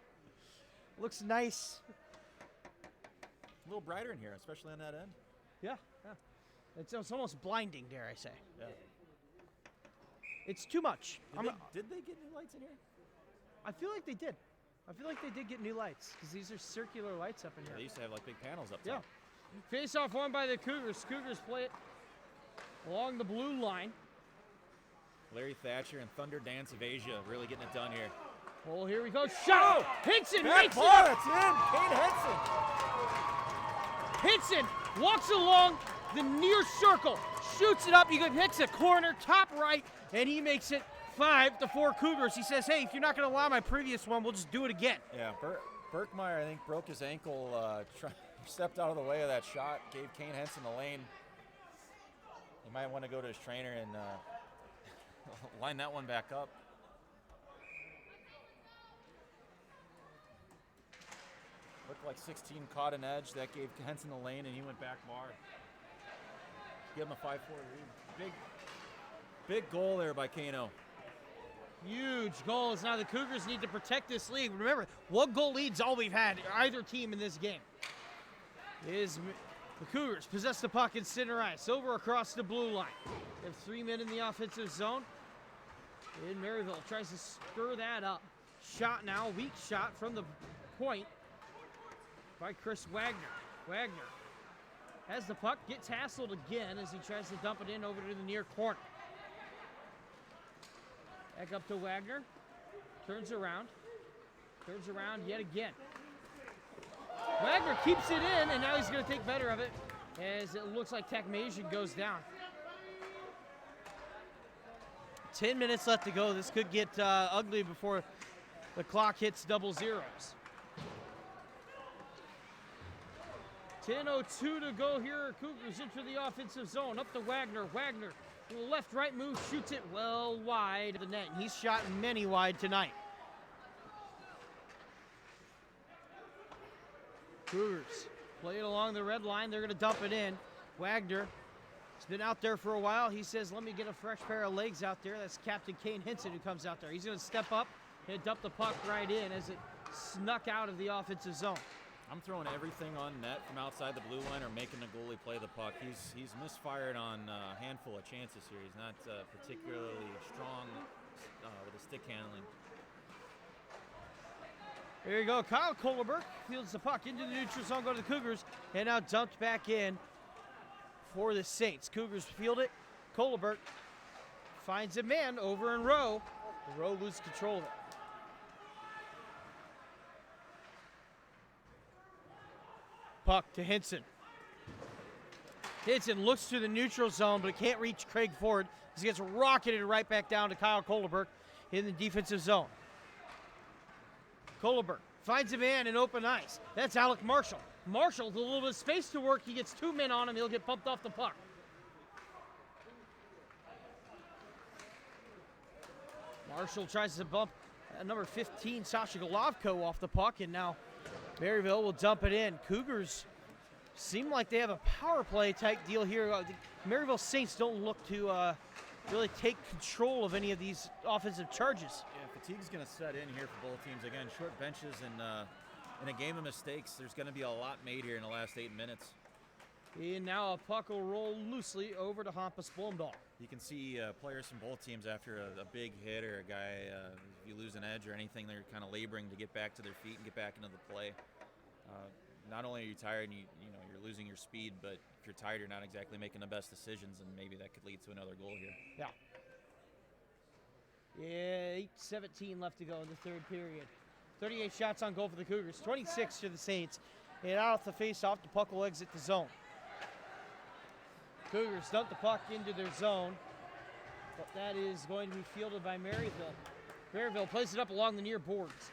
Looks nice. A little brighter in here, especially on that end. Yeah. It's almost blinding, dare I say. Yeah. It's too much. Did they get new lights in here? I feel like they did. I feel like they did get new lights because these are circular lights up in here. They used to have like big panels up Yeah. top. Face-off won by the Cougars. Cougars play it along the blue line. Larry Thatcher and Thunder Dance of Asia really getting it done here. Oh, here we go. Shot! Henson makes it! It's in! Kane Henson! Henson walks along the near circle, shoots it up. He hits a corner, top right, and he makes it 5-4 Cougars. He says, hey, if you're not going to allow my previous one, we'll just do it again. Yeah, Berkmeyer, I think, broke his ankle, stepped out of the way of that shot, gave Kane Henson the lane. He might want to go to his trainer and line that one back up. Looked like 16 caught an edge. That gave Henson the lane, and he went back bar. Give him a 5-4 lead. Big goal there by Kano. Huge goals. Now the Cougars need to protect this lead. Remember, 1 goal lead's all we've had, either team in this game. The Cougars possess the puck in center ice, over across the blue line. They have 3 men in the offensive zone. And Maryville tries to stir that up. Shot now, weak shot from the point by Chris Wagner. Wagner has the puck, gets hassled again as he tries to dump it in over to the near corner. Back up to Wagner, turns around yet again. Wagner keeps it in, and now he's going to take better of it as it looks like Techmasian goes down. 10 minutes left to go. This could get ugly before the clock hits double zeros. 10:02 to go here. Cougars into the offensive zone. Up to Wagner. Wagner, left-right move, shoots it well wide of the net. He's shot many wide tonight. Cougars play it along the red line. They're going to dump it in. Wagner has been out there for a while. He says, let me get a fresh pair of legs out there. That's Captain Kane Henson who comes out there. He's going to step up and dump the puck right in as it snuck out of the offensive zone. I'm throwing everything on net from outside the blue line or making the goalie play the puck. He's misfired on a handful of chances here. He's not particularly strong with his stick handling. There you go. Kyle Kohlerberg fields the puck into the neutral zone, go to the Cougars, and now dumped back in for the Saints. Cougars field it. Kohlerberg finds a man over in Rowe. The Rowe loses control of it. Puck to Hinson. Hinson looks to the neutral zone, but can't reach Craig Ford. He gets rocketed right back down to Kyle Kohlerberg in the defensive zone. Kohlerberg finds a man in open ice. That's Alec Marshall. Marshall with a little bit of space to work. He gets 2 men on him. He'll get bumped off the puck. Marshall tries to bump number 15, Sasha Golovko, off the puck, and now Maryville will dump it in. Cougars seem like they have a power play type deal here. The Maryville Saints don't look to really take control of any of these offensive charges. Yeah, fatigue's going to set in here for both teams. Again, short benches, and in a game of mistakes, there's going to be a lot made here in the last 8 minutes. And now a puck will roll loosely over to Hampus Blomdahl. You can see players from both teams after a big hit or a guy, if you lose an edge or anything, they're kind of laboring to get back to their feet and get back into the play. Not only are you tired and you're losing your speed, but if you're tired, you're not exactly making the best decisions, and maybe that could lead to another goal here. Yeah, 8:17 left to go in the third period. 38 shots on goal for the Cougars, 26 to the Saints. And out the face-off, the puck will exit the zone. Cougars dump the puck into their zone, but that is going to be fielded by Maryville. Maryville plays it up along the near boards.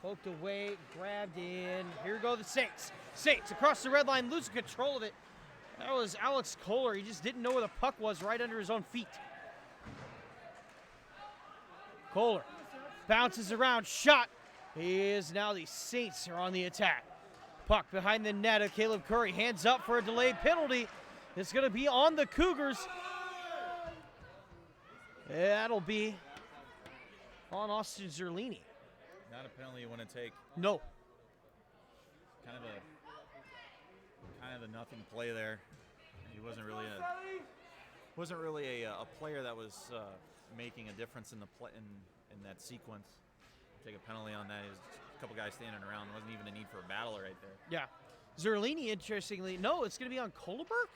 Poked away, grabbed in. Here go the Saints. Saints across the red line, losing control of it. That was Alex Kohler. He just didn't know where the puck was, right under his own feet. Kohler bounces around, shot. Is now the Saints are on the attack. Puck behind the net of Caleb Curry. Hands up for a delayed penalty. It's going to be on the Cougars. That'll be on Austin Zerlini. Not a penalty you want to take. No. Kind of a nothing play there. He wasn't really a player that was making a difference in the play in that sequence. Take a penalty on that. There's a couple guys standing around. There wasn't even a need for a battle right there. Yeah. Zerlini, interestingly, no, it's going to be on Kohlerberg.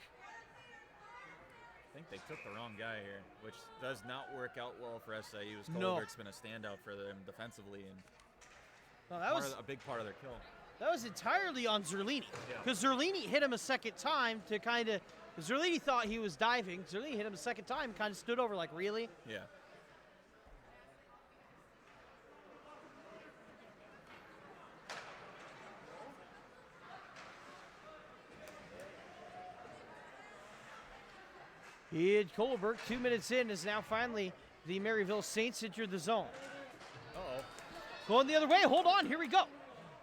I think they took the wrong guy here, which does not work out well for SIU. No. Kohlerberg's been a standout for them defensively, and that was a big part of their kill. That was entirely on Zerlini, because Zerlini hit him a second time to kind of. Zerlini thought he was diving. Zerlini hit him a second time, kind of stood over like, really? Yeah. Kohlerberg, 2 minutes in, is now finally the Maryville Saints enter the zone. Uh-oh. Going the other way. Hold on. Here we go.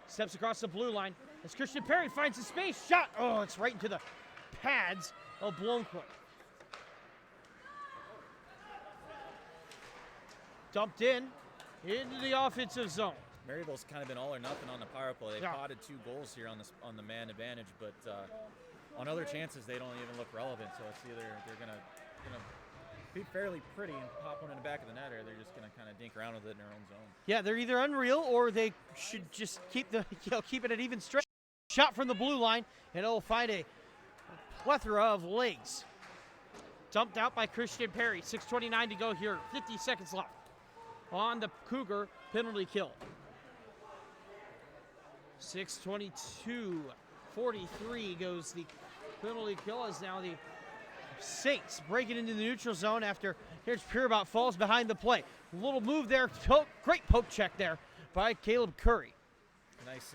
Steps across the blue line as Christian Perry finds the space. Shot. Oh, it's right into the pads of Blomquist. Dumped into the offensive zone. Maryville's kind of been all or nothing on the power play. They potted 2 goals here on the man advantage, but on other chances they don't even look relevant. So it's either they're gonna be fairly pretty and pop one in the back of the net, or they're just gonna kind of dink around with it in their own zone. Yeah, they're either unreal or they should just keep it at even strength. Shot from the blue line, and it'll find a plethora of legs. Dumped out by Christian Perry. 6:29 to go here. 50 seconds left on the Cougar penalty kill. 6:22. 43 goes the penalty kill, as now the Saints break it into the neutral zone after here's Pierbot falls behind the play. Little move there. Great poke check there by Caleb Curry. Nice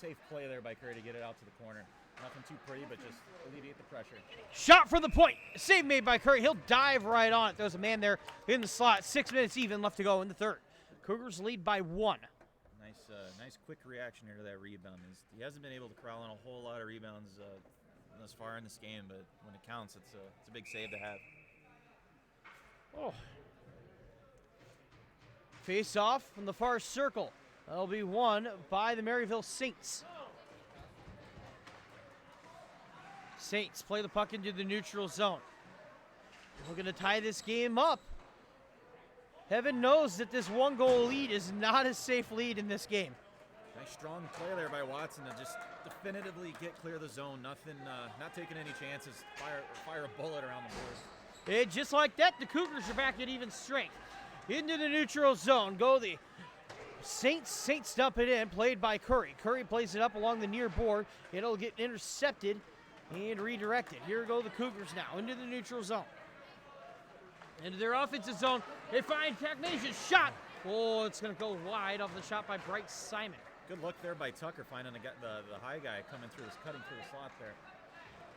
safe play there by Curry to get it out to the corner. Nothing too pretty, but just alleviate the pressure. Shot from the point. Save made by Curry. He'll dive right on it. There's a man there in the slot. 6 minutes even left to go in the third. Cougars lead by 1. Nice quick reaction here to that rebound. He hasn't been able to corral in a whole lot of rebounds thus far in this game, but when it counts, it's a big save to have. Oh. Face off from the far circle. That'll be won by the Maryville Saints. Saints play the puck into the neutral zone. We're going to tie this game up. Heaven knows that this 1-goal lead is not a safe lead in this game. Nice strong play there by Watson to just definitively get clear of the zone. Nothing, not taking any chances. Fire a bullet around the boards. And just like that, the Cougars are back at even strength. Into the neutral zone go the Saints. Saints dump it in, played by Curry. Curry plays it up along the near board. It'll get intercepted and redirected. Here go the Cougars now into the neutral zone. Into their offensive zone. They find Technasian's shot. Oh, it's going to go wide off the shot by Bryce Simon. Good look there by Tucker, finding the high guy cutting through the slot there.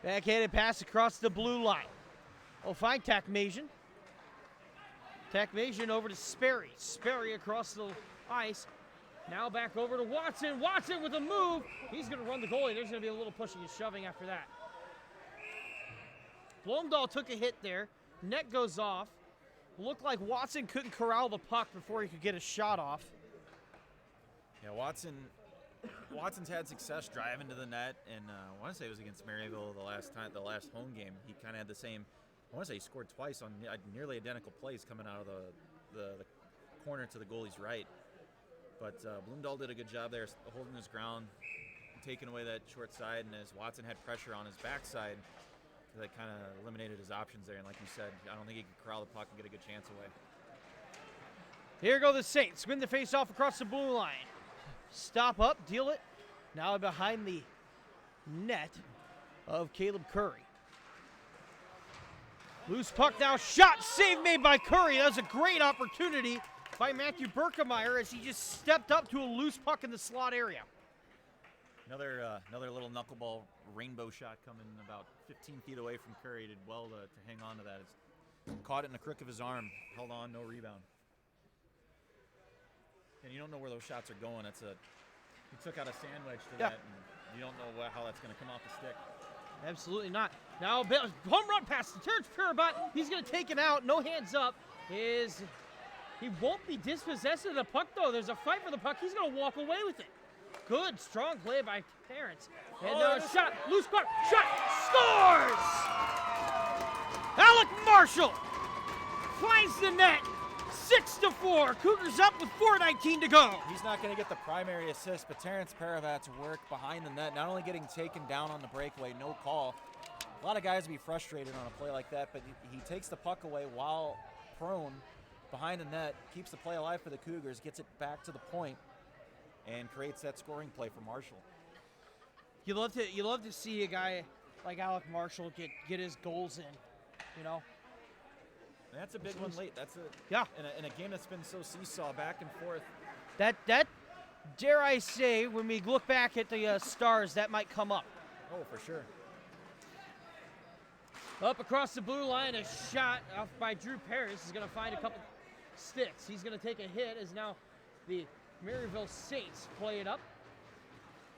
Backhanded pass across the blue line. Oh, find Technasian. Technasian over to Sperry. Sperry across the ice. Now back over to Watson. Watson with a move. He's going to run the goalie. There's going to be a little pushing and shoving after that. Blomdahl took a hit there. Net goes off. Looked like Watson couldn't corral the puck before he could get a shot off. Yeah, Watson's had success driving to the net, and I want to say it was against Maryville the last home game. He kind of had the same. I want to say he scored twice on nearly identical plays coming out of the corner to the goalie's right. But Blomdahl did a good job there, holding his ground, taking away that short side, and as Watson had pressure on his backside, that kind of eliminated his options there. And like you said, I don't think he could corral the puck and get a good chance away. Here go the Saints. Win the face-off across the blue line. Stop up, deal it. Now behind the net of Caleb Curry. Loose puck now, shot, save made by Curry. That was a great opportunity by Matthew Berkemeyer as he just stepped up to a loose puck in the slot area. Another little knuckleball rainbow shot coming about 15 feet away from Curry. Did well to hang on to that. It's caught it in the crook of his arm, held on, no rebound. And you don't know where those shots are going. He took out a sandwich to that, and you don't know how that's going to come off the stick. Absolutely not. Now, home run pass to Terrence Pirabot. He's going to take it out. No hands up. He won't be dispossessed of the puck, though. There's a fight for the puck. He's going to walk away with it. Good, strong play by Terrence. And shot, loose puck, shot, scores! Alec Marshall finds the net. 6-4. Cougars up with 4:19 to go. He's not going to get the primary assist, but Terrence Paravat's work behind the net, not only getting taken down on the breakaway, no call. A lot of guys would be frustrated on a play like that, but he takes the puck away while prone behind the net, keeps the play alive for the Cougars, gets it back to the point, and creates that scoring play for Marshall. You love to see a guy like Alec Marshall get his goals in, you know. And that's a big one late. That's in a game that's been so seesaw back and forth. That dare I say, when we look back at the Stars, that might come up. Oh, for sure. Up across the blue line, a shot off by Drew Paris is going to find a couple sticks. He's going to take a hit as now the Maryville Saints play it up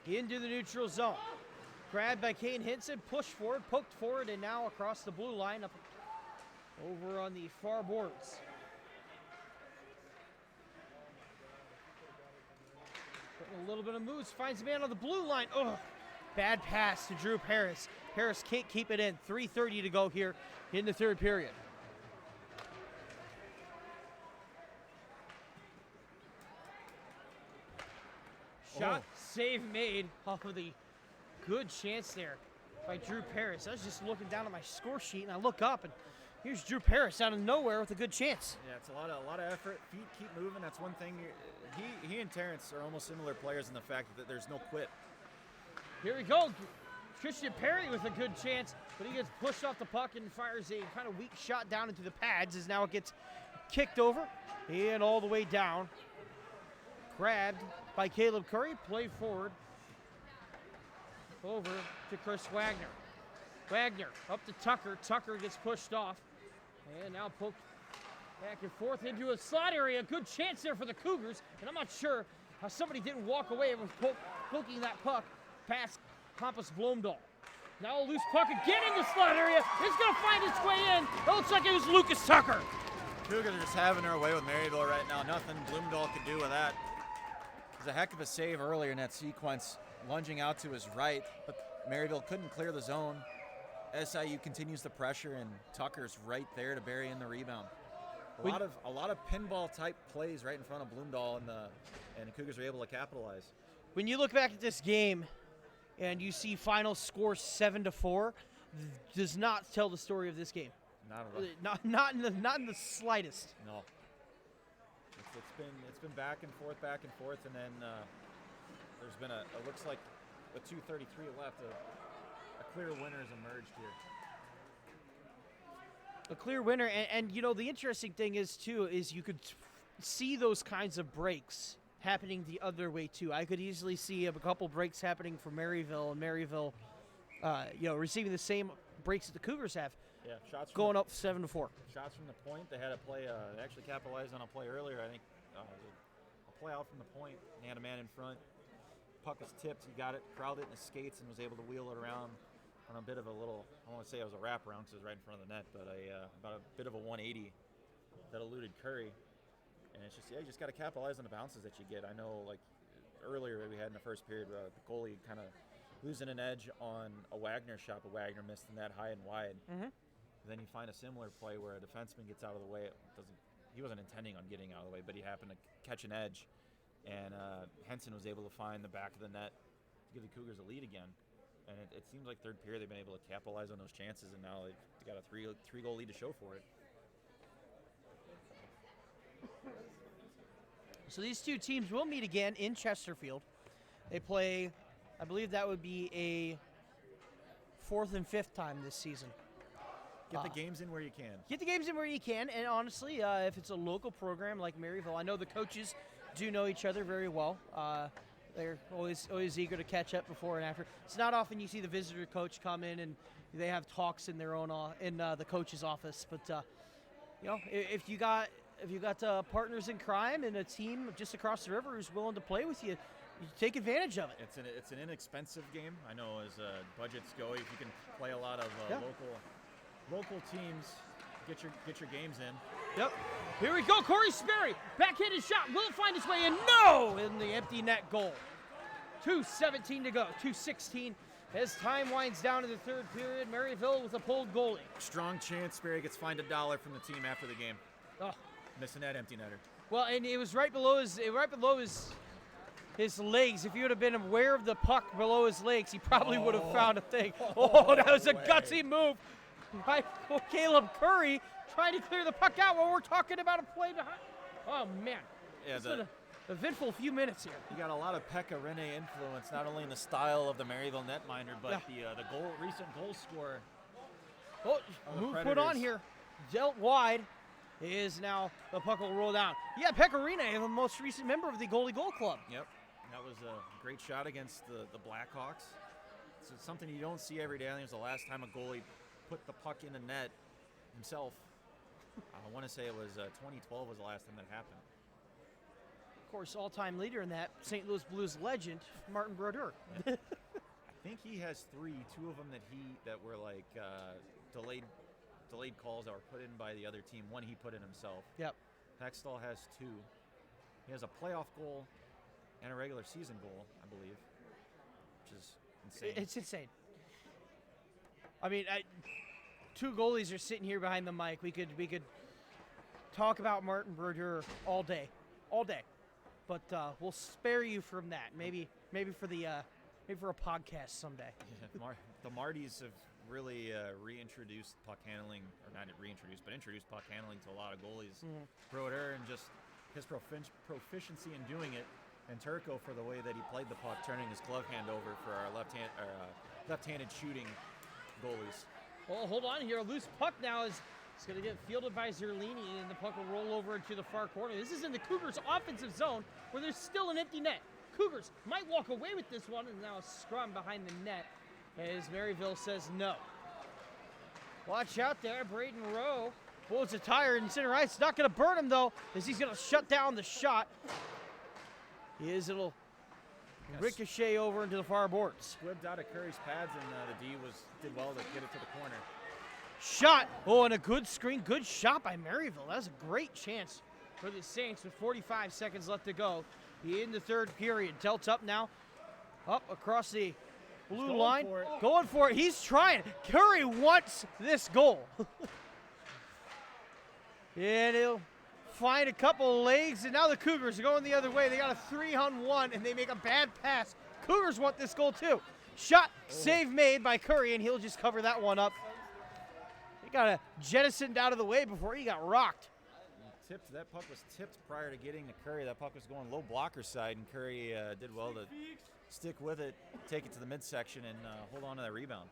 into the neutral zone. Grabbed by Kane Hinson, pushed forward, poked forward, and now across the blue line up over on the far boards. Putting a little bit of moves, finds a man on the blue line. Oh, bad pass to Drew Paris. Paris can't keep it in. 3:30 to go here in the third period. Shot, save made off of the good chance there by Drew Paris. I was just looking down at my score sheet, and I look up, and here's Drew Paris out of nowhere with a good chance. Yeah, it's a lot of effort. Feet keep moving. That's one thing. He and Terrence are almost similar players in the fact that there's no quit. Here we go. Christian Perry with a good chance, but he gets pushed off the puck and fires a kind of weak shot down into the pads as now it gets kicked over and all the way down. Grabbed by Caleb Curry, play forward over to Chris Wagner. Wagner up to Tucker. Tucker gets pushed off and now poked back and forth into a slot area. Good chance there for the Cougars, and I'm not sure how somebody didn't walk away with poking that puck past Hampus Blomdahl. Now a loose puck again in the slot area. It's going to find its way in. It looks like it was Lucas Tucker. Cougars are just having their way with Maryville right now. Nothing Blomdahl could do with that. It was a heck of a save earlier in that sequence, lunging out to his right, but Maryville couldn't clear the zone. SIU continues the pressure, and Tucker's right there to bury in the rebound. A lot of pinball type plays right in front of Bloomdahl, and the Cougars are able to capitalize. When you look back at this game and you see final score 7-4, does not tell the story of this game. Not at all. Not in the slightest. No. It's been back and forth, and then there's been it looks like with 2:33 left, a clear winner has emerged here. A clear winner, and you know the interesting thing is too is you could see those kinds of breaks happening the other way too. I could easily see a couple breaks happening for Maryville, and Maryville, receiving the same breaks that the Cougars have. Yeah, shots going up 7-4. Shots from the point. They had a play. They actually capitalized on a play earlier. I think a play out from the point. They had a man in front. Puck was tipped. He got it, crowded it in his skates, and was able to wheel it around on a bit of a little. I don't want to say it was a wraparound because it was right in front of the net, but about a bit of a 180 that eluded Curry. And it's just you just got to capitalize on the bounces that you get. I know like earlier we had in the first period, the goalie kind of losing an edge on a Wagner shot, but Wagner missed the net high and wide. Mm-hmm. Then you find a similar play where a defenseman gets out of the way. He wasn't intending on getting out of the way, but he happened to catch an edge, and Henson was able to find the back of the net to give the Cougars a lead again. And it seems like third period they've been able to capitalize on those chances, and now they've got a three goal lead to show for it. So these two teams will meet again in Chesterfield. They play, I believe that would be a 4th and 5th time this season. Get the games in where you can. Get the games in where you can, and honestly, if it's a local program like Maryville, I know the coaches do know each other very well. They're always eager to catch up before and after. It's not often you see the visitor coach come in and they have talks in their own the coach's office. But if you got partners in crime and a team just across the river who's willing to play with you, you take advantage of it. It's an inexpensive game. I know as budgets go, if you can play a lot of local teams, get your games in. Yep. Here we go, Corey Sperry. Backhanded shot. Will it find its way in? No! In the empty net goal. 2:17 to go. 2:16 as time winds down in the third period. Maryville with a pulled goalie. Strong chance Sperry gets fined $1 from the team after the game. Oh. Missing that empty netter. Well, and it was right below his legs. If he would have been aware of the puck below his legs, he probably would have found a thing. Oh, that was a gutsy move by Caleb Curry trying to clear the puck out while we're talking about a play behind. Oh, man. Yeah, it's been an eventful few minutes here. You got a lot of Pekka Rinne influence, not only in the style of the Maryville netminder, but the recent goal scorer. Oh, move put on here. Dealt wide. Is now the puck will roll down. Yeah, Pekka Rinne, the most recent member of the Goalie Goal Club. Yep. That was a great shot against the Blackhawks. It's something you don't see every day. I think it was the last time a goalie put the puck in the net himself. I want to say it was 2012 was the last time that happened. Of course, all-time leader in that, St. Louis Blues legend, Martin Brodeur. Yeah. I think he has 3. 2 of them that were like delayed calls that were put in by the other team. 1 he put in himself. Yep. Hextall has 2. He has a playoff goal and a regular season goal, I believe, which is insane. It's insane. I mean, 2 goalies are sitting here behind the mic. We could talk about Martin Brodeur all day, but we'll spare you from that. Maybe for a podcast someday. Yeah, the Martys have really reintroduced puck handling, or not reintroduced, but introduced puck handling to a lot of goalies. Mm-hmm. Brodeur and just his proficiency in doing it, and Turco for the way that he played the puck, turning his glove hand over for our left-handed shooting goalies. Well, hold on here. A loose puck now is going to get fielded by Zerlini, and the puck will roll over into the far corner. This is in the Cougars' offensive zone, where there's still an empty net. Cougars might walk away with this one, and now a scrum behind the net as Maryville says no. Watch out there, Braden Rowe pulls a tire in center ice. It's not going to burn him, though, as he's going to shut down the shot. It'll ricochet over into the far boards. Squibbed out of Curry's pads, and the D did well to get it to the corner. Shot. Oh, and a good screen. Good shot by Maryville. That was a great chance for the Saints with 45 seconds left to go in the third period. Dealt up now. Up across the blue going line. for it. Going for it. He's trying. Curry wants this goal. And he'll find a couple legs, and now the Cougars are going the other way. They got a 3-on-1, and they make a bad pass. Cougars want this goal too. Shot, save made by Curry, and he'll just cover that one up. He got a jettisoned out of the way before he got rocked. That puck was tipped prior to getting to Curry. That puck was going low blocker side, and Curry did well to stick with it, take it to the midsection, and hold on to that rebound.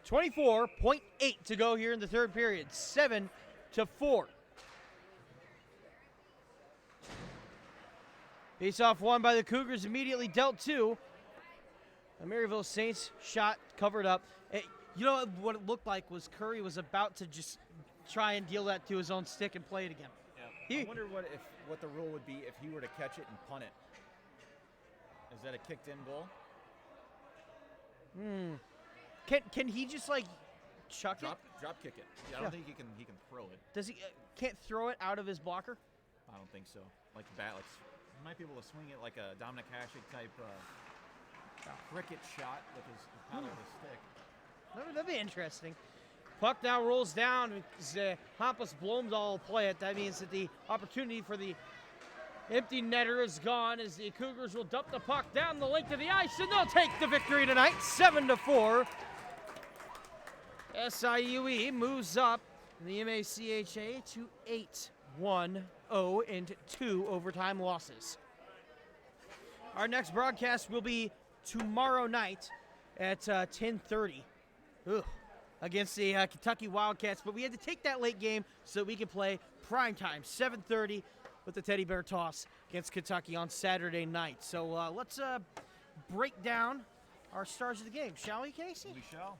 24.8 to go here in the third period. 7-4. Face-off won by the Cougars, immediately dealt to. The Maryville Saints shot covered up. You know what it looked like was Curry was about to just try and deal that to his own stick and play it again. Yeah. I wonder what the rule would be if he were to catch it and punt it. Is that a kicked-in goal? Can he just like chuck it? Drop kick it. Yeah, I don't think he can throw it. Does he can't throw it out of his blocker? I don't think so. Like he might be able to swing it like a Dominic Hasek type cricket shot with his paddle of his stick. That'd be interesting. Puck now rolls down. Hampus Blomdahl play it. That means that the opportunity for the empty netter is gone as the Cougars will dump the puck down the length of the ice, and they'll take the victory tonight, 7-4. SIUE moves up in the MACHA to 8-1-0 and 2 overtime losses. Our next broadcast will be tomorrow night at 10:30 against the Kentucky Wildcats, but we had to take that late game so we can play primetime, 7:30 with the Teddy Bear Toss against Kentucky on Saturday night. So let's break down our stars of the game, shall we, Casey? We shall.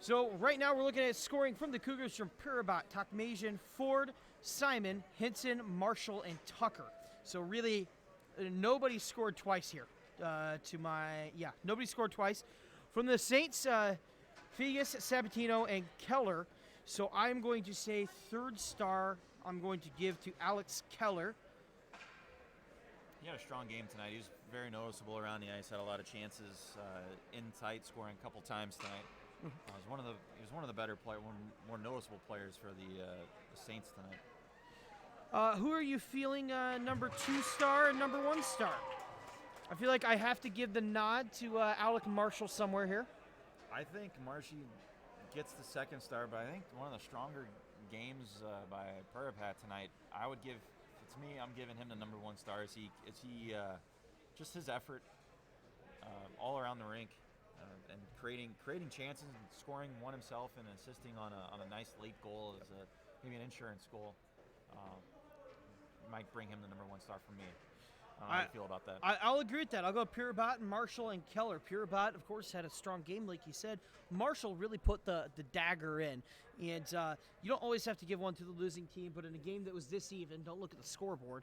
So right now we're looking at scoring from the Cougars from Pirabot, Takmasian, Ford, Simon, Hinson, Marshall, and Tucker. So really, nobody scored twice here. Nobody scored twice. From the Saints, Figas, Sabatino, and Keller. So I'm going to say third star I'm going to give to Alex Keller. He had a strong game tonight. He was very noticeable around the ice. Had a lot of chances in tight, scoring a couple times tonight. He was one of the better players, more noticeable players for the Saints tonight. Who are you feeling number 2 star and number 1 star? I feel like I have to give the nod to Alec Marshall somewhere here. I think Marshy gets the second star, but I think one of the stronger games by Purapat tonight. I would give, if it's me, I'm giving him the number 1 star. Is he just his effort all around the rink and creating chances and scoring one himself and assisting on a nice late goal as maybe an insurance goal. Might bring him the number 1 star for me. I don't know how you feel about that. I'll agree with that. I'll go Pirabot, Marshall, and Keller. Pirabot, of course, had a strong game, like you said. Marshall really put the dagger in. And you don't always have to give one to the losing team, but in a game that was this even, don't look at the scoreboard,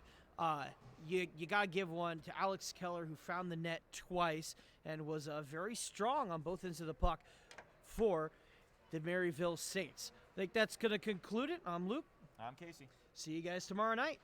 you got to give one to Alex Keller, who found the net twice and was very strong on both ends of the puck for the Maryville Saints. I think that's going to conclude it. I'm Luke. I'm Casey. See you guys tomorrow night.